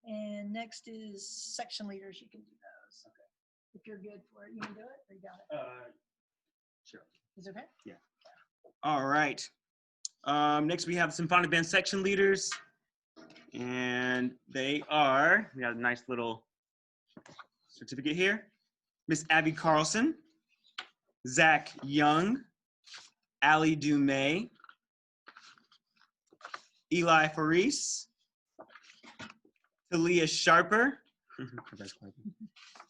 And next is section leaders. You can do those. Okay. If you're good for it, you can do it, or you got it? Sure. Is it okay? Yeah. All right. Next we have symphonic band section leaders, and we got a nice little certificate here. Miss Abby Carlson, Zach Young, Allie Dumay, Eli Faris, Talia Sharper,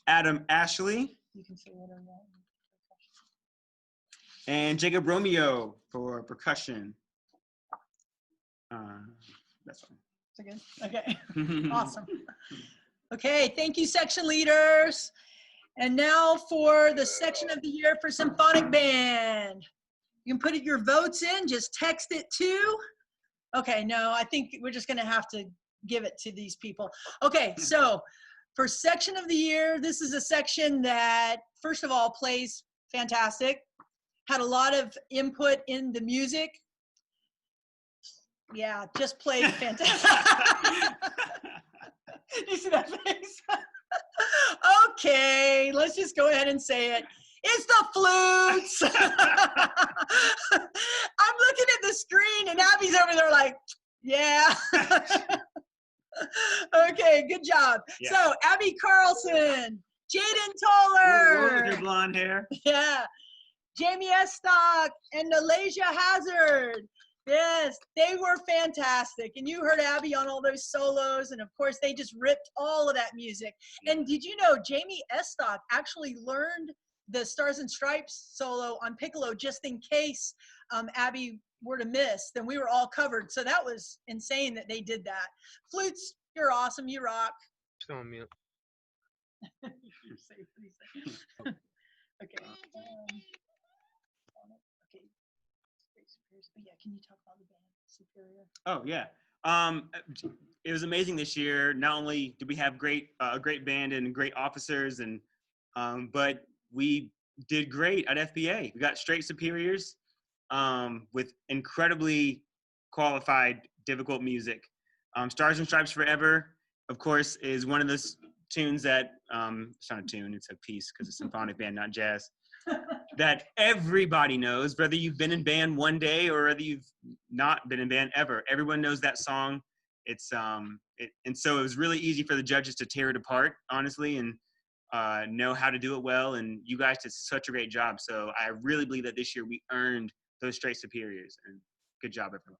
Adam Ashley, You can say whatever you want. and Jacob Romeo for percussion. That's fine. Is it good? Okay. Awesome. Okay, thank you, section leaders. And now for the section of the year for symphonic band. You can put your votes in, just text it to. Okay, no, I think we're just gonna have to give it to these people. Okay, so for section of the year, this is a section that, first of all, plays fantastic. Had a lot of input in the music. Yeah, just played fantastic. You see that face? Okay, let's just go ahead and say it. It's the flutes. I'm looking at the screen and Abby's over there like, Yeah. Okay, good job. Yeah. So Abby Carlson, Jaden With your Toller, blonde hair. yeah, Jamie Estock, and Nalasia Hazard. Yes, they were fantastic. And you heard Abby on all those solos. And of course, they just ripped all of that music. And did you know Jamie Estock actually learned the Stars and Stripes solo on piccolo just in case Abby were to miss? Then we were all covered. So that was insane that they did that. Flutes, you're awesome. You rock. Still on mute. You're safe, please. Okay. Okay. But yeah, can you talk about the band Superior? Oh yeah. It was amazing this year. Not only did we have a great band and great officers, and but we did great at FBA. We got straight superiors with incredibly qualified, difficult music. Stars and Stripes Forever, of course, is one of those tunes that it's not a tune; it's a piece because it's a symphonic band, not jazz. That everybody knows, whether you've been in band one day or whether you've not been in band ever. Everyone knows that song. It's and so it was really easy for the judges to tear it apart, honestly, and know how to do it well. And you guys did such a great job. So I really believe that this year we earned those straight superiors. And good job, everyone.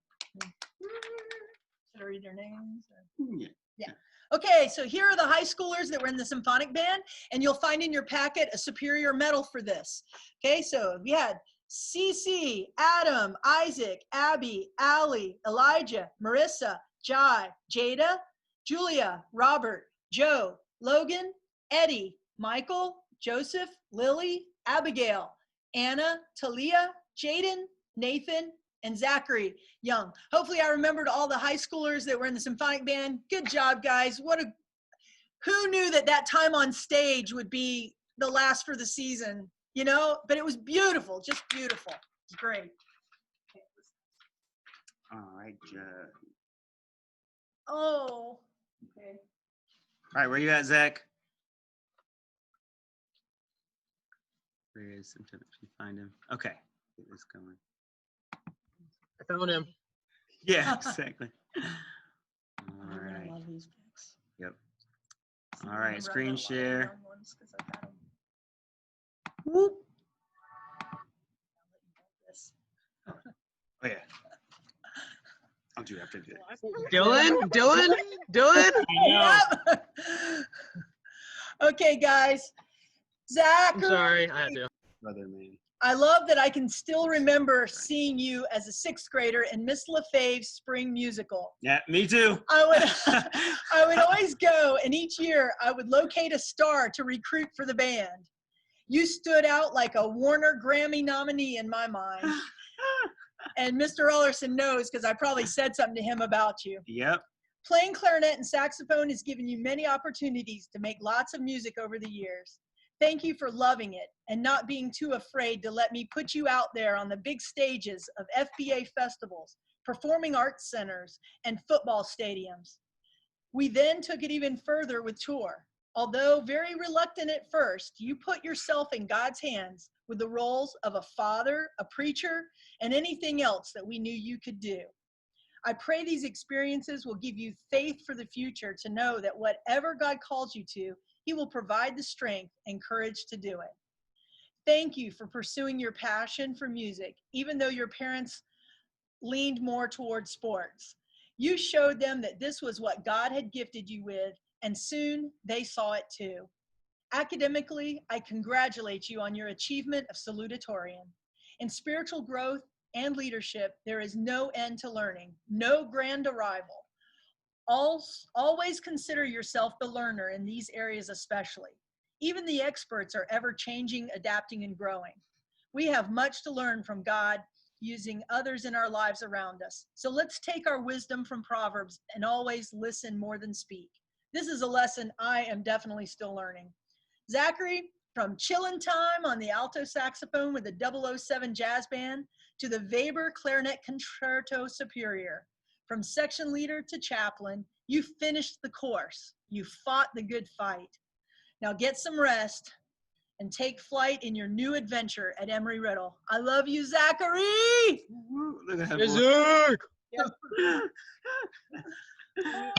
Should I read their names? Yeah. Yeah. Okay, so here are the high schoolers that were in the symphonic band, and you'll find in your packet a superior medal for this. Okay, so we had Cece, Adam, Isaac, Abby, Allie, Elijah, Marissa, Jai, Jada, Julia, Robert, Joe, Logan, Eddie, Michael, Joseph, Lily, Abigail, Anna, Talia, Jaden, Nathan, and Zachary Young. Hopefully I remembered all the high schoolers that were in the symphonic band. Good job, guys. Who knew that that time on stage would be the last for the season, you know? But it was beautiful, just beautiful. It's great. All right. Oh, okay. All right, where you at, Zach? Where is him? If you find him. Okay, get this going. I found him. Yeah, exactly. All I right. love these books. Yep. See, All I right, remember I screen got a lot of share. young ones 'cause I've had 'em. Whoop. I'll let you hold this. Oh yeah. I'll do it after I do that. Dylan. Yep. Okay, guys. Zach, I'm sorry, I had to. Brother, man. I love that I can still remember seeing you as a sixth grader in Miss LaFave's spring musical. Yeah, me too. I would always go, and each year I would locate a star to recruit for the band. You stood out like a Warner Grammy nominee in my mind. And Mr. Ellerson knows because I probably said something to him about you. Yep. Playing clarinet and saxophone has given you many opportunities to make lots of music over the years. Thank you for loving it and not being too afraid to let me put you out there on the big stages of FBA festivals, performing arts centers, and football stadiums. We then took it even further with tour. Although very reluctant at first, you put yourself in God's hands with the roles of a father, a preacher, and anything else that we knew you could do. I pray these experiences will give you faith for the future to know that whatever God calls you to, He will provide the strength and courage to do it. Thank you for pursuing your passion for music, even though your parents leaned more towards sports. You showed them that this was what God had gifted you with, and soon they saw it too. Academically, I congratulate you on your achievement of salutatorian. In spiritual growth and leadership, there is no end to learning, no grand arrival. Always consider yourself the learner in these areas especially. Even the experts are ever changing, adapting, and growing. We have much to learn from God using others in our lives around us. So let's take our wisdom from Proverbs and always listen more than speak. This is a lesson I am definitely still learning. Zachary, from chillin' time on the alto saxophone with the 007 Jazz Band to the Weber Clarinet Concerto Superior, from section leader to chaplain, you finished the course. You fought the good fight. Now get some rest and take flight in your new adventure at Emory-Riddle. I love you, Zachary. Woo, look at that Hey, boy. Zach. Yes.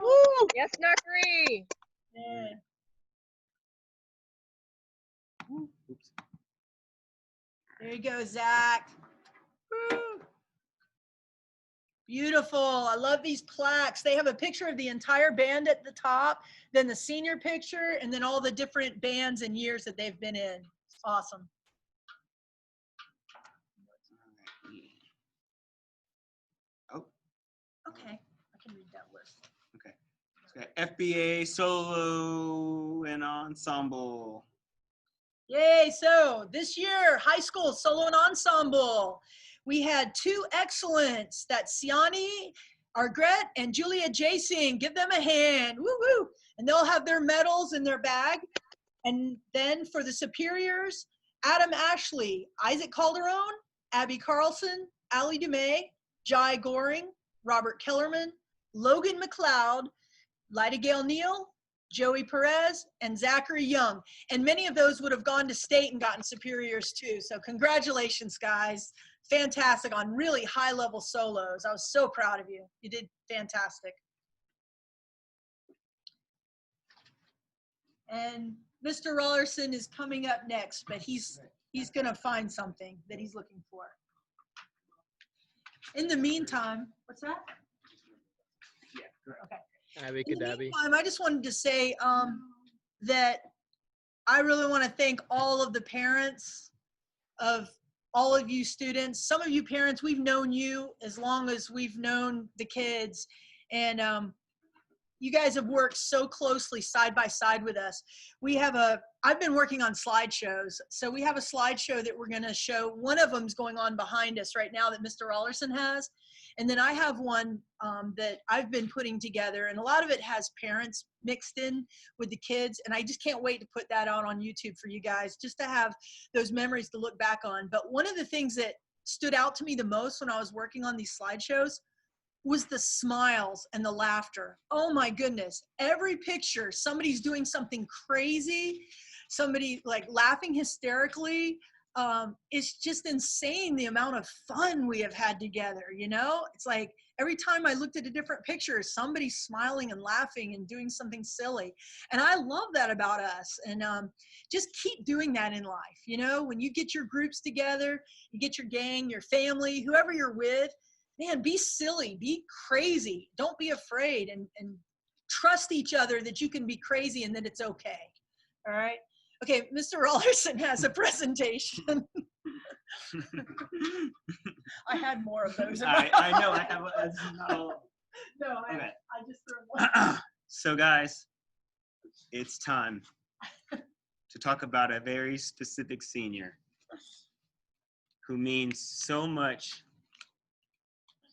Woo! Yes, Nursery. Yeah. Oops. There you go, Zach. Woo. Beautiful. I love these plaques. They have a picture of the entire band at the top, then the senior picture, and then all the different bands and years that they've been in. It's awesome. Oh, Okay, I can read that list. okay. FBA solo and ensemble. Yay, so this year, high school solo and ensemble. We had 2 excellents, that's Siani Argret and Julia Jason. Give them a hand, woo woo. And they'll have their medals in their bag. And then for the superiors, Adam Ashley, Isaac Calderon, Abby Carlson, Allie Dumay, Jai Goring, Robert Kellerman, Logan McLeod, Lyda Gale Neal, Joey Perez, and Zachary Young. And many of those would have gone to state and gotten superiors too. So congratulations, guys. Fantastic on really high level solos. I was so proud of you. You did fantastic. And Mr. Rollerson is coming up next, but he's gonna find something that he's looking for. In the meantime, what's that? Okay. Abby In the Kadabi. meantime, I just wanted to say that I really want to thank all of the parents of all of you students. Some of you parents, we've known you as long as we've known the kids. And you guys have worked so closely side by side with us. I've been working on slideshows. So we have a slideshow that we're going to show. One of them's going on behind us right now that Mr. Rollerson has. And then I have one that I've been putting together, and a lot of it has parents mixed in with the kids. And I just can't wait to put that out on YouTube for you guys, just to have those memories to look back on. But one of the things that stood out to me the most when I was working on these slideshows was the smiles and the laughter. Oh my goodness. Every picture, somebody's doing something crazy, somebody like laughing hysterically. It's just insane the amount of fun we have had together, you know? It's like every time I looked at a different picture, somebody's smiling and laughing and doing something silly. And I love that about us. And just keep doing that in life. You know, when you get your groups together, you get your gang, your family, whoever you're with, man, be silly, be crazy. Don't be afraid, and trust each other that you can be crazy and that it's okay. All right. Okay, Mr. Rollerson has a presentation. I had more of those. I know. I have. No. No, Okay. I just threw one. So, guys, it's time to talk about a very specific senior who means so much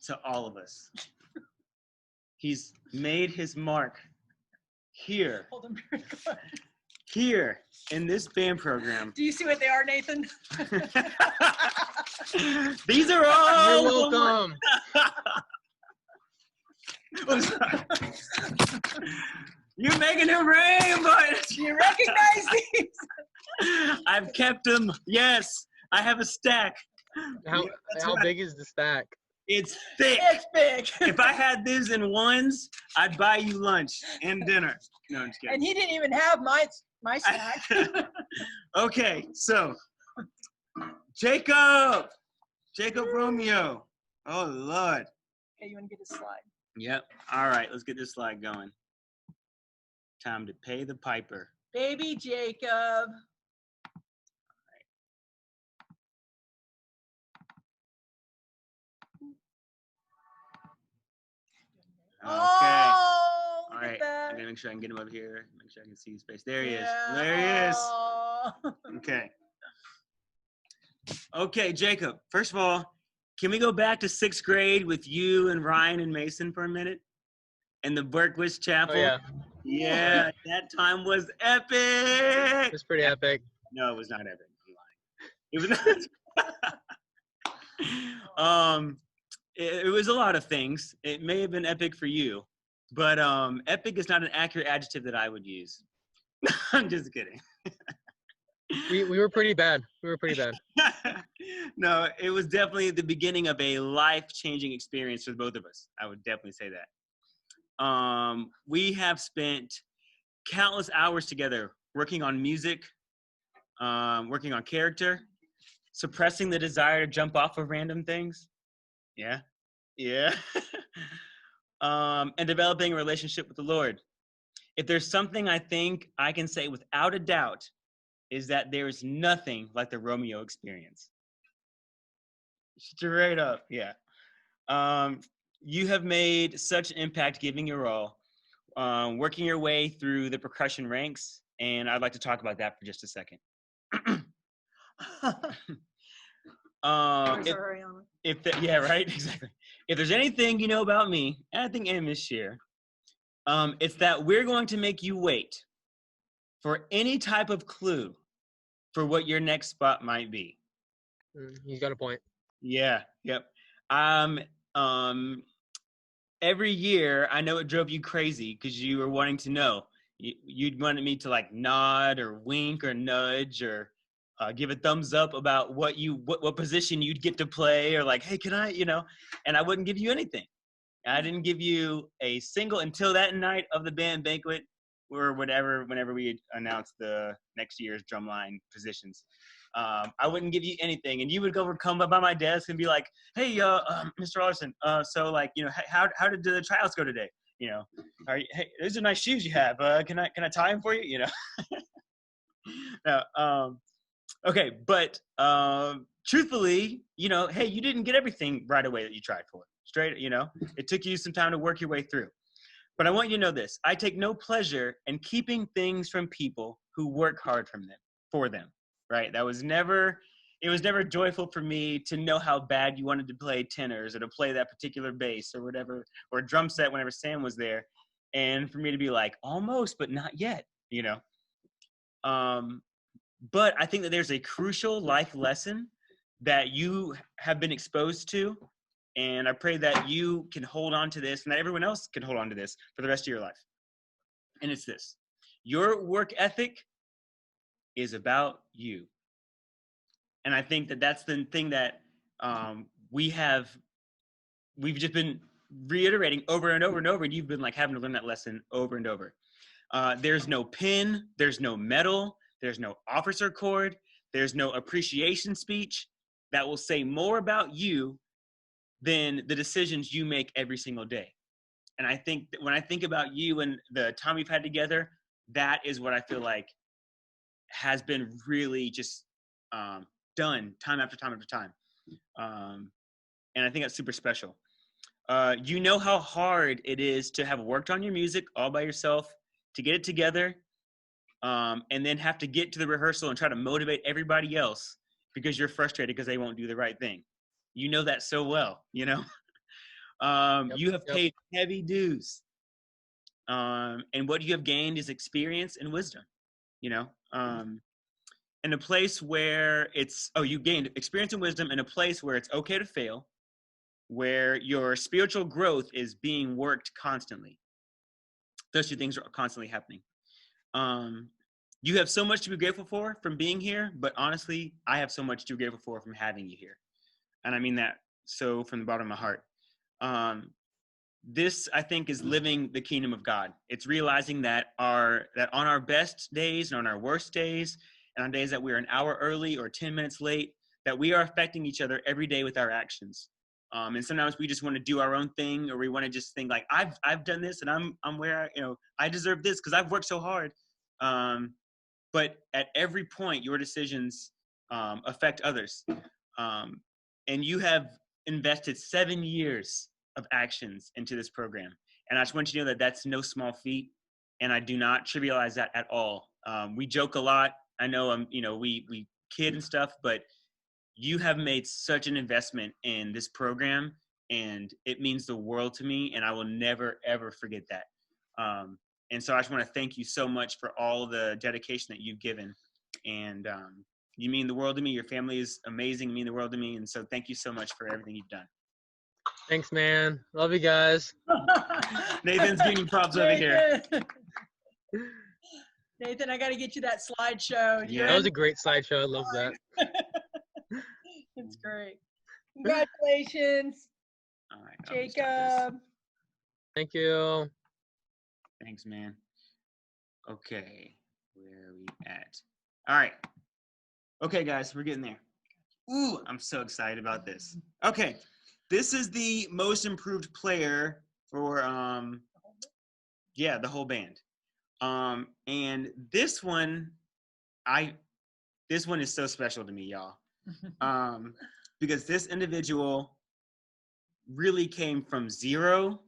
to all of us. He's made his mark here. Hold them very close. Here in this band program. Do you see what they are, Nathan? These are all. You're welcome. I'm sorry. You're making it rain, but Do you recognize these? I've kept them. Yes, I have a stack. How That's how right. big is the stack? It's thick. It's big. If I had this in ones, I'd buy you lunch and dinner. No, I'm just kidding. And he didn't even have my snack. Okay, so Jacob Romeo. Oh Lord. Okay, you want to get a slide? Yep. All right, let's get this slide going. Time to pay the piper. Baby Jacob. Okay. Oh, All look right. at that. I'm gonna make sure I can get him up here. Make sure I can see his face. There he is. Yeah. There he is. Oh. Okay. Okay, Jacob. First of all, can we go back to 6th grade with you and Ryan and Mason for a minute? And the Berkwist Chapel? Oh yeah, Yeah, that time was epic. it's pretty epic. No, it was not epic. I'm lying. It was not. It was a lot of things. It may have been epic for you, but epic is not an accurate adjective that I would use. I'm just kidding. We were pretty bad. We were pretty bad. No, it was definitely the beginning of a life-changing experience for both of us. I would definitely say that. We have spent countless hours together working on music, working on character, suppressing the desire to jump off of random things. Yeah, yeah. And developing a relationship with the Lord. If there's something I think I can say without a doubt, is that there is nothing like the Romeo experience. Straight up, yeah. You have made such an impact giving your all, working your way through the percussion ranks, and I'd like to talk about that for just a second. Yeah, right, exactly. If there's anything you know about me, and I think Ann is share, it's that we're going to make you wait for any type of clue for what your next spot might be. He's got a point. Yeah, yep. Every year, I know it drove you crazy because you were wanting to know. You'd wanted me to like nod or wink or nudge or give a thumbs up about what position you'd get to play or like, hey, can I, and I wouldn't give you anything. I didn't give you a single until that night of the band banquet or whatever, whenever we announced the next year's drumline positions. I wouldn't give you anything, and you would come by my desk and be like, "Hey, Mr. Larson, so like, how did the tryouts go today? Hey, those are nice shoes you have. Can I tie them for you? No, okay, but truthfully, hey, you didn't get everything right away that you tried for. Straight, it took you some time to work your way through. But I want you to know this: I take no pleasure in keeping things from people who work hard for them. Right? It was never joyful for me to know how bad you wanted to play tenors or to play that particular bass or whatever, or drum set whenever Sam was there, and for me to be like, almost, but not yet, But I think that there's a crucial life lesson that you have been exposed to, and I pray that you can hold on to this and that everyone else can hold on to this for the rest of your life. And it's this: your work ethic is about you. And I think that that's the thing that we've just been reiterating over and over and over, and you've been like having to learn that lesson over and over. There's no pin, there's no medal, there's no officer cord, there's no appreciation speech that will say more about you than the decisions you make every single day. And I think that when I think about you and the time we've had together, that is what I feel like has been really just done time after time after time. And I think that's super special. You know how hard it is to have worked on your music all by yourself, to get it together, and then have to get to the rehearsal and try to motivate everybody else because you're frustrated because they won't do the right thing. You know that so well, You have paid heavy dues. And what you have gained is experience and wisdom, in a place where you gained experience and wisdom in a place where it's okay to fail, where your spiritual growth is being worked constantly. Those two things are constantly happening. You have so much to be grateful for from being here, but honestly, I have so much to be grateful for from having you here. And I mean that so from the bottom of my heart. This, I think, is living the kingdom of God. It's realizing that on our best days and on our worst days, and on days that we're an hour early or 10 minutes late, that we are affecting each other every day with our actions. And sometimes we just want to do our own thing, or we want to just think like, I've done this and I'm where I deserve this because I've worked so hard. But at every point, your decisions affect others. And you have invested 7 years of actions into this program. And I just want you to know that that's no small feat. And I do not trivialize that at all. We joke a lot. I know, we kid and stuff, but you have made such an investment in this program, and it means the world to me, and I will never, ever forget that. And so I just want to thank you so much for all the dedication that you've given. And you mean the world to me. Your family is amazing. You mean the world to me. And so thank you so much for everything you've done. Thanks, man. Love you guys. Nathan's giving you props over here. Nathan, I got to get you that slideshow. Yeah. That was a great slideshow. I love that. That's great. Congratulations, All right. I'll just stop this. Jacob. Thank you. Thanks, man. Okay, where are we at? All right. Okay, guys, we're getting there. Ooh, I'm so excited about this. Okay, this is the most improved player for the whole band. And this one is so special to me, y'all. Because this individual really came from zero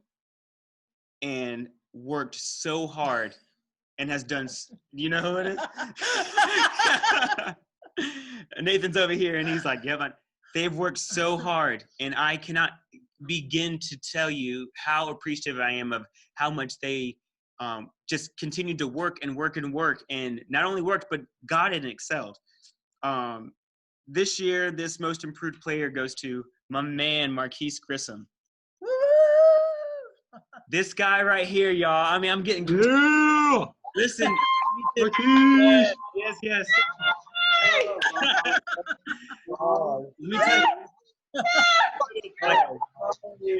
and worked so hard and has done, you know who it is? Nathan's over here and he's like, yeah, man, they've worked so hard and I cannot begin to tell you how appreciative I am of how much they just continued to work and work and work, and not only worked, but got it and excelled. This year, this most improved player goes to my man, Marquise Grissom. This guy right here, y'all. I mean, I'm getting. Yeah. Listen. Marquise. Yes. Let me tell you.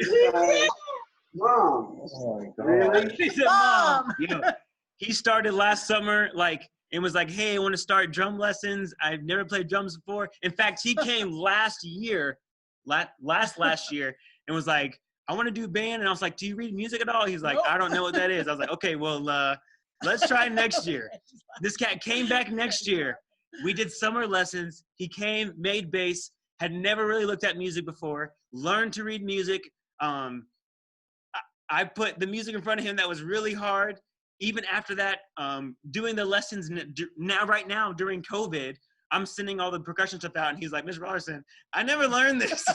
Mom. Really? He said, Mom. He started last summer, and was like, hey, I want to start drum lessons. I've never played drums before. In fact, he came last year, and was like, I want to do band. And I was like, do you read music at all? He's like, I don't know what that is. I was like, okay, well, let's try next year. This cat came back next year. We did summer lessons. He came, made bass, had never really looked at music before, learned to read music. I put the music in front of him that was really hard. Even after that, doing the lessons right now during COVID, I'm sending all the percussion stuff out, and he's like, Mr. Rollerson, I never learned this.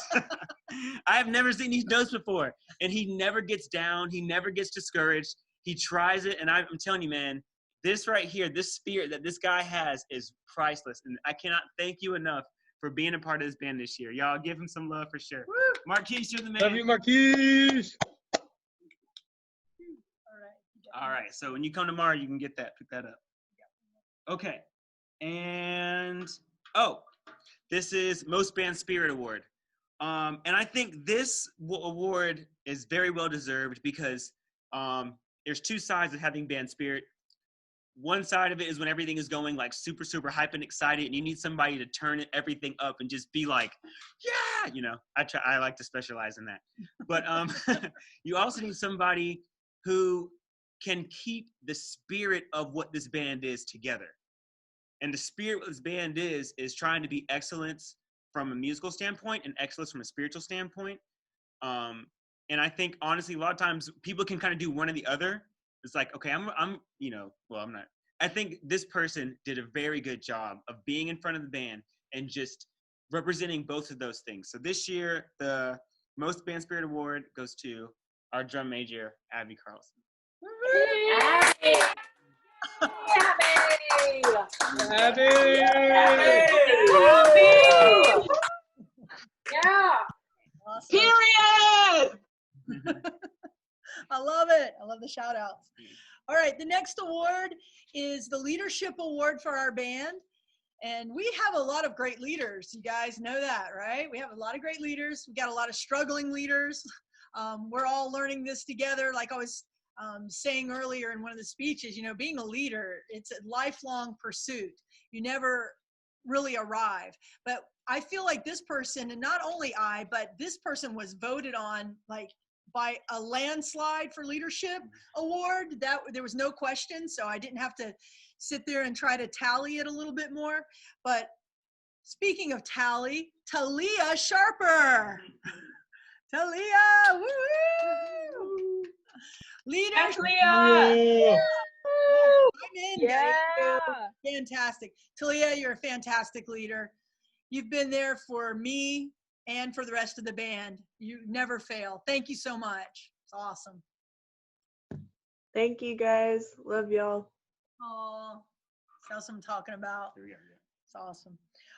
I have never seen these notes before. And he never gets down. He never gets discouraged. He tries it, and I'm telling you, man, this right here, this spirit that this guy has is priceless, and I cannot thank you enough for being a part of this band this year. Y'all give him some love for sure. Woo! Marquise, you're the man. Love you, Marquise. All right, so when you come tomorrow, you can pick that up. Okay, and this is Most Band Spirit Award. And I think this award is very well deserved because there's two sides of having band spirit. One side of it is when everything is going like super, super hype and excited, and you need somebody to turn everything up and just be like, yeah, I like to specialize in that. But you also need somebody who can keep the spirit of what this band is together. And the spirit of this band is trying to be excellence from a musical standpoint and excellence from a spiritual standpoint. And I think, honestly, a lot of times people can kind of do one or the other. It's like, okay, I'm not. I think this person did a very good job of being in front of the band and just representing both of those things. So this year, the Most Band Spirit Award goes to our drum major, Abby Carlson. Abby! Yeah. Awesome. Period. I love it. I love the shout outs. All right. The next award is the Leadership Award for our band. And we have a lot of great leaders. You guys know that, right? We have a lot of great leaders. We got a lot of struggling leaders. We're all learning this together. Like I was saying earlier in one of the speeches, being a leader, it's a lifelong pursuit. You never really arrive. But I feel like this person, and not only but this person was voted on by a landslide for leadership award. That there was no question. So I didn't have to sit there and try to tally it a little bit more. But speaking of tally, Talia Sharper. Talia, woo! Leadership. Leah! I'm in, Yeah. baby. Fantastic. Talia, you're a fantastic leader. You've been there for me and for the rest of the band. You never fail. Thank you so much. It's awesome. Thank you, guys. Love y'all. Oh, that's what I'm talking about. Here we go. It's awesome.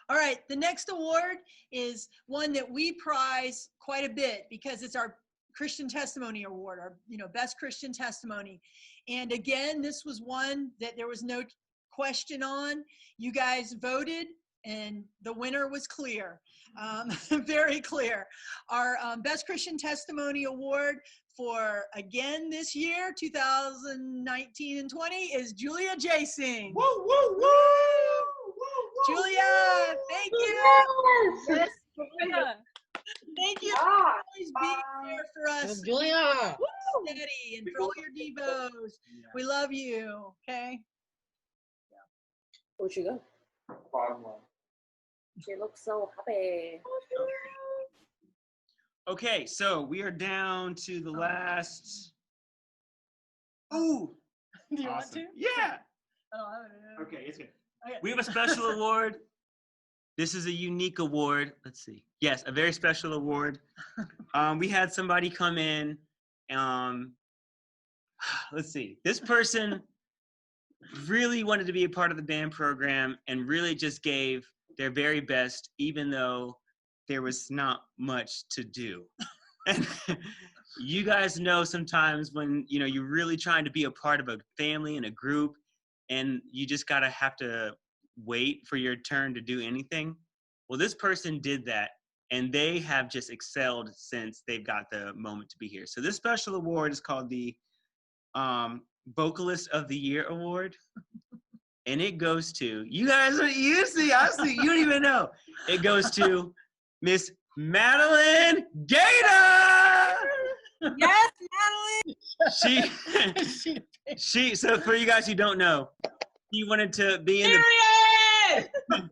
All right, the next award is one that we prize quite a bit because it's our Christian Testimony Award, our best Christian testimony. And again, this was one that there was no question on. You guys voted and the winner was clear, very clear. Our Best Christian Testimony Award for, again, this year, 2019 and 20, is Julia Jasing. Woo, woo, woo! Julia, thank you. Yes, Julia. Thank you for Ah, always being there for us. Julia. Steady and for all your devos. We love you. Okay. where'd she go? She looks so happy. Okay, so we are down to the last. Ooh, Do you want awesome. to? Yeah. Oh, Okay, it's good. Okay. We have a special award. This is a unique award. Let's see. Yes, a very special award. We had somebody come in. Let's see. This person really wanted to be a part of the band program and really just gave their very best, even though there was not much to do. And you guys know sometimes when you're really trying to be a part of a family and a group, and you just have to wait for your turn to do anything. Well, this person did that, and they have just excelled since they've got the moment to be here. So this special award is called the Vocalist of the Year Award, and it goes to you guys. I see, you don't even know. It goes to Miss Madeline Gator. Yes, Madeline. She. So for you guys who don't know, she wanted to be in the.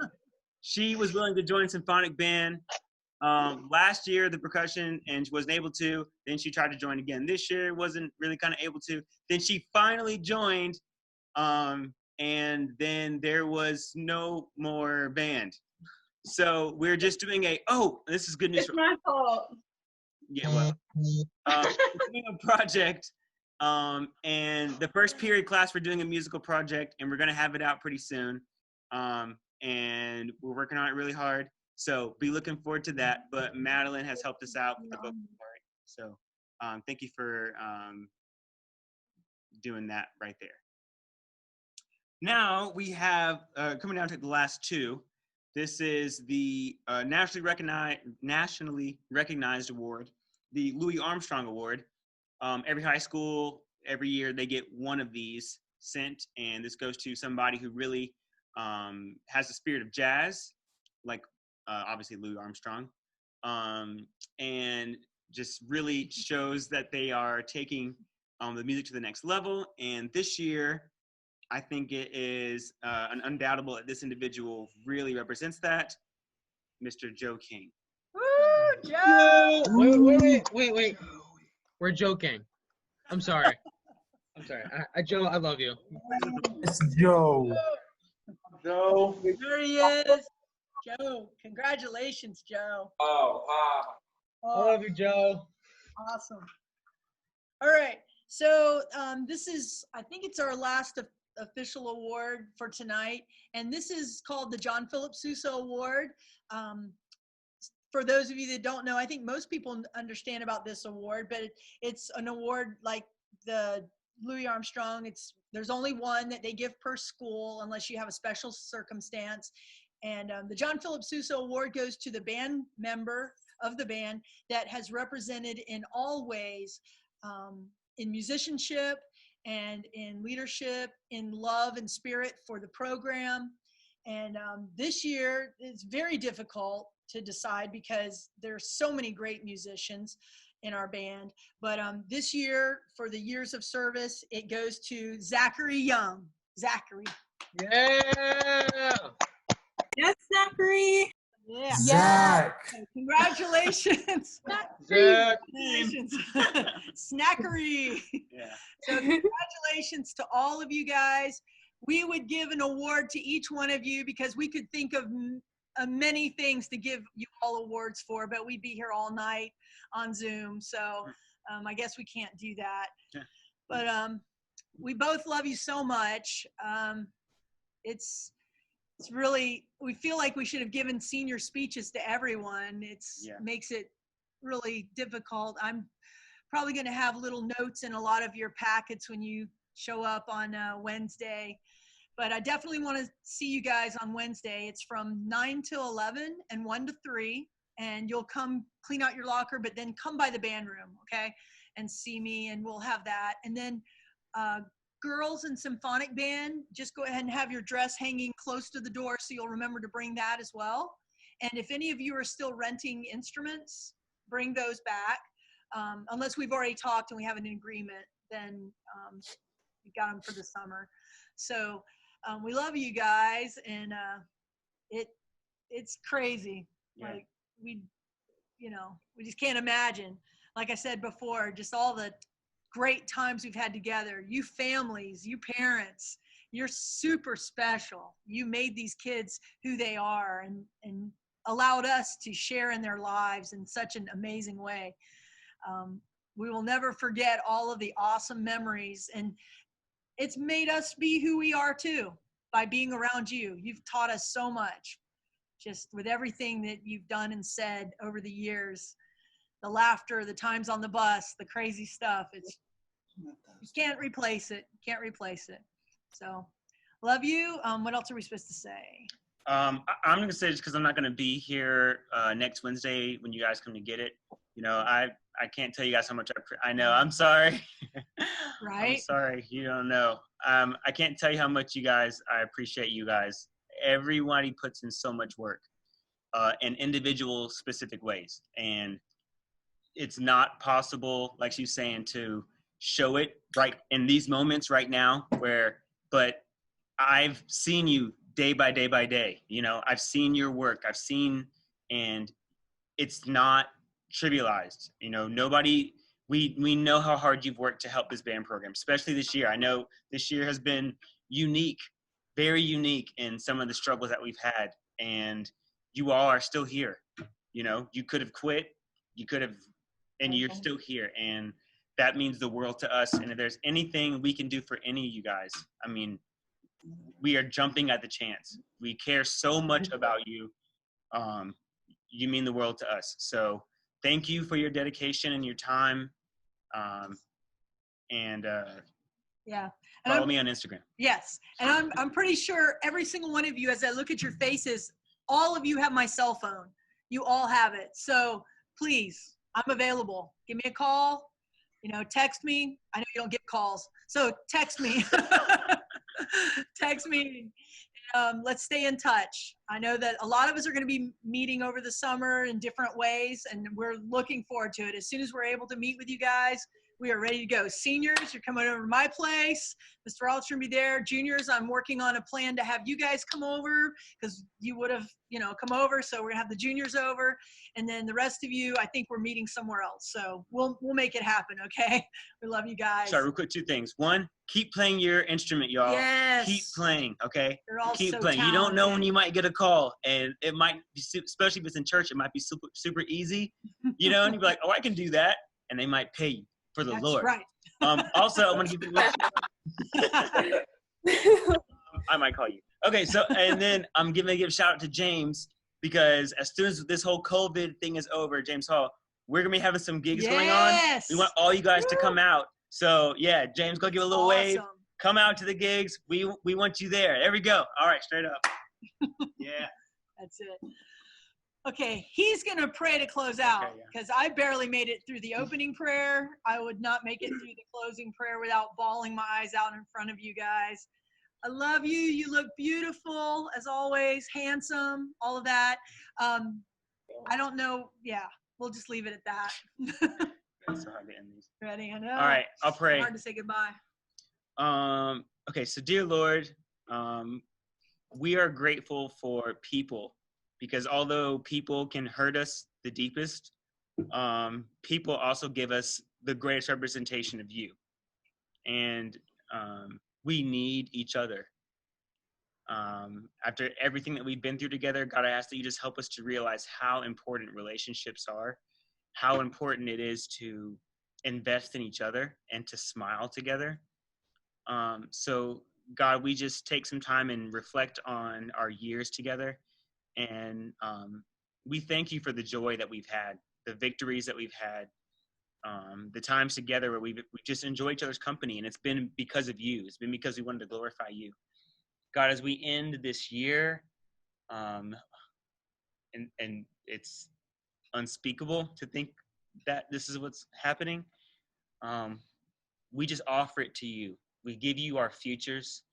She was willing to join symphonic band last year, the percussion, and she wasn't able to. Then she tried to join again this year, wasn't really kind of able to. Then she finally joined, and then there was no more band. So we're just doing this is good news. It's my fault. Yeah, well, we're doing a project, and the first period class, we're doing a musical project, and we're going to have it out pretty soon, and we're working on it really hard, so be looking forward to that. But Madeline has helped us out with the vocal part, so thank you for doing that right there. Now we have, coming down to the last two, this is the nationally recognized award, the Louis Armstrong Award. Every high school, every year, they get one of these sent, and this goes to somebody who really has the spirit of jazz, like obviously Louis Armstrong, and just really shows that they are taking the music to the next level. And this year, I think it is an undoubtable that this individual really represents that, Mr. Joe King. Woo, Joe. Wait. We're joking. I'm sorry. Joe, I love you. It's Joe. Joe. There he is. Joe, congratulations, Joe. Oh, I love you, Joe. Awesome. All right. So this is, I think it's our last official award for tonight. And this is called the John Philip Sousa Award. For those of you that don't know, I think most people understand about this award, but it's an award like the Louis Armstrong. There's only one that they give per school unless you have a special circumstance. And the John Philip Sousa Award goes to the band member of the band that has represented in all ways, in musicianship and in leadership, in love and spirit for the program. And this year it's very difficult to decide because there's so many great musicians in our band. But this year, for the years of service, it goes to Zachary Young. Zachary. Yeah. Yes, Zachary. Yeah. Zach. So congratulations. Zach. Congratulations. Snackery. Yeah. So congratulations to all of you guys. We would give an award to each one of you because we could think of many things to give you all awards for, but we'd be here all night on Zoom. So I guess we can't do that. Yeah. But we both love you so much. It's really, we feel like we should have given senior speeches to everyone. Makes it really difficult. I'm probably going to have little notes in a lot of your packets when you show up on Wednesday. But I definitely want to see you guys on Wednesday. It's from 9 till 11 and 1 to 3. And you'll come clean out your locker, but then come by the band room, okay? And see me, and we'll have that. And then girls and symphonic band, just go ahead and have your dress hanging close to the door so you'll remember to bring that as well. And if any of you are still renting instruments, bring those back. Unless we've already talked and we have an agreement, then we got them for the summer. So we love you guys, and it's crazy. Yeah. Like we just can't imagine. Like I said before, just all the great times we've had together. You families, you parents, you're super special. You made these kids who they are, and allowed us to share in their lives in such an amazing way. We will never forget all of the awesome memories, and it's made us be who we are too by being around you. You've taught us so much, just with everything that you've done and said over the years. The laughter, the times on the bus, the crazy stuff. You can't replace it. Can't replace it. So love you. What else are we supposed to say? I'm going to say, just because I'm not going to be here next Wednesday when you guys come to get it. I can't tell you guys how much I know. I'm sorry. Right? I'm sorry. You don't know. I can't tell you how much I appreciate you guys. Everybody puts in so much work in individual specific ways. And it's not possible, like she's saying, to show it right in these moments right now but I've seen you day by day by day. I've seen your work. And it's not trivialized. We know how hard you've worked to help this band program, especially this year. I know this year has been unique, very unique in some of the struggles that we've had. And you all are still here. You could have quit, and you're still here. And that means the world to us. And if there's anything we can do for any of you guys, we are jumping at the chance. We care so much about you. You mean the world to us. So thank you for your dedication and your time. Yeah. Follow me on Instagram. Yes. And I'm pretty sure every single one of you, as I look at your faces, all of you have my cell phone. You all have it. So please, I'm available. Give me a call, text me. I know you don't get calls. So text me. Text me. Let's stay in touch. I know that a lot of us are going to be meeting over the summer in different ways, and we're looking forward to it. As soon as we're able to meet with you guys, we are ready to go. Seniors, you're coming over to my place. Mr. Alt's going to be there. Juniors, I'm working on a plan to have you guys come over, because you would have, come over. So we're going to have the juniors over. And then the rest of you, I think we're meeting somewhere else. So we'll make it happen, okay? We love you guys. Sorry, real quick, 2 things. 1, keep playing your instrument, y'all. Yes. Keep playing, okay? You're all keep so playing. You don't know talented. when you might get a call, and it might be, especially if it's in church, it might be super, super easy, and you'd be like, oh, I can do that. And they might pay you for the That's Lord. right. Also, I want to give you I might call you. Okay, so, and then I'm going to give a shout out to James, because as soon as this whole COVID thing is over, James Hall, we're going to be having some gigs going on. We want all you guys to come out. So, yeah, James, go give a little wave. Come out to the gigs. We want you there. There we go. All right, straight up. Yeah. That's it. Okay, he's going to pray to close out, because I barely made it through the opening prayer. I would not make it through the closing prayer without bawling my eyes out in front of you guys. I love you. You look beautiful, as always, handsome, all of that. I don't know. Yeah, we'll just leave it at that. It's so hard to end these. Ready? I know. All right, I'll pray. It's hard to say goodbye. Okay, so dear Lord, we are grateful for people, because although people can hurt us the deepest, people also give us the greatest representation of you. And we need each other. After everything that we've been through together, God, I ask that you just help us to realize how important relationships are, how important it is to invest in each other and to smile together. So God, we just take some time and reflect on our years together. And we thank you for the joy that we've had, the victories that we've had, the times together where we just enjoy each other's company. And it's been because of you. It's been because we wanted to glorify you. God, as we end this year, and it's unspeakable to think that this is what's happening. We just offer it to you. We give you our futures.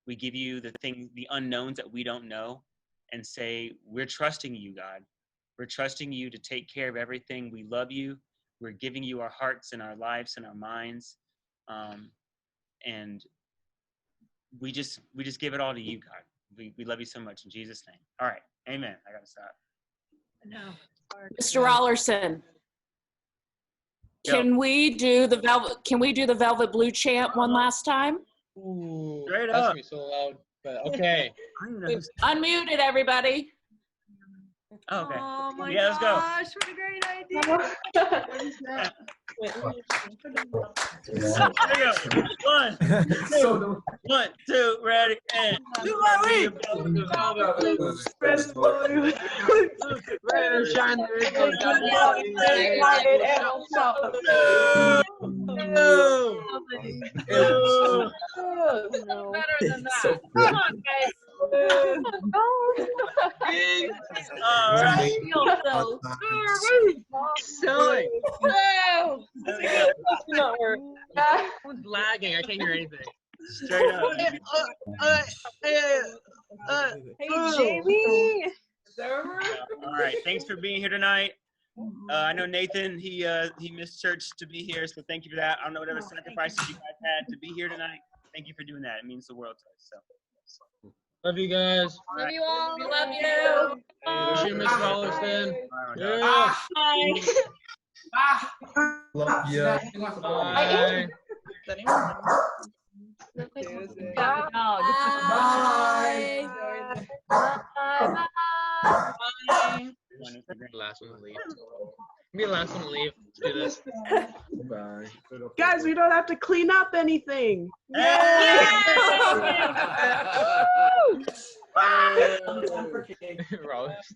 We give you the things, the unknowns that we don't know, and say, we're trusting you, God. We're trusting you to take care of everything. We love you. We're giving you our hearts and our lives and our minds. And we just give it all to you, God. We love you so much in Jesus' name. All right. Amen. I got to stop. No. Mr. Rollerson, can we do the Velvet Blue chant one last time? Ooh, Straight that's up. gonna be so loud. But okay. I don't even know who's. Unmuted, everybody. Oh, okay. Oh my Yeah, let's go. gosh, what a great idea. There you go. One, two, ready, and. Brighter, shine the rainbow, Better than that. So Come on, guys. All right. Silly. Not work. Someone's lagging. I can't hear anything. Straight up. Hey, Jamie. All right. Thanks for being here tonight. I know Nathan, he missed church to be here, so thank you for that. I don't know whatever sacrifices you guys had to be here tonight. Thank you for doing that. It means the world to us. So. Love you guys. Love you all. We love you. Wish you Miss Rollerston. All right. Yeah. Love you. Bye. Last one to leave. Be the last one to leave. Let's do this. Bye. Guys, we don't have to clean up anything. Rollers.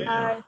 Bye.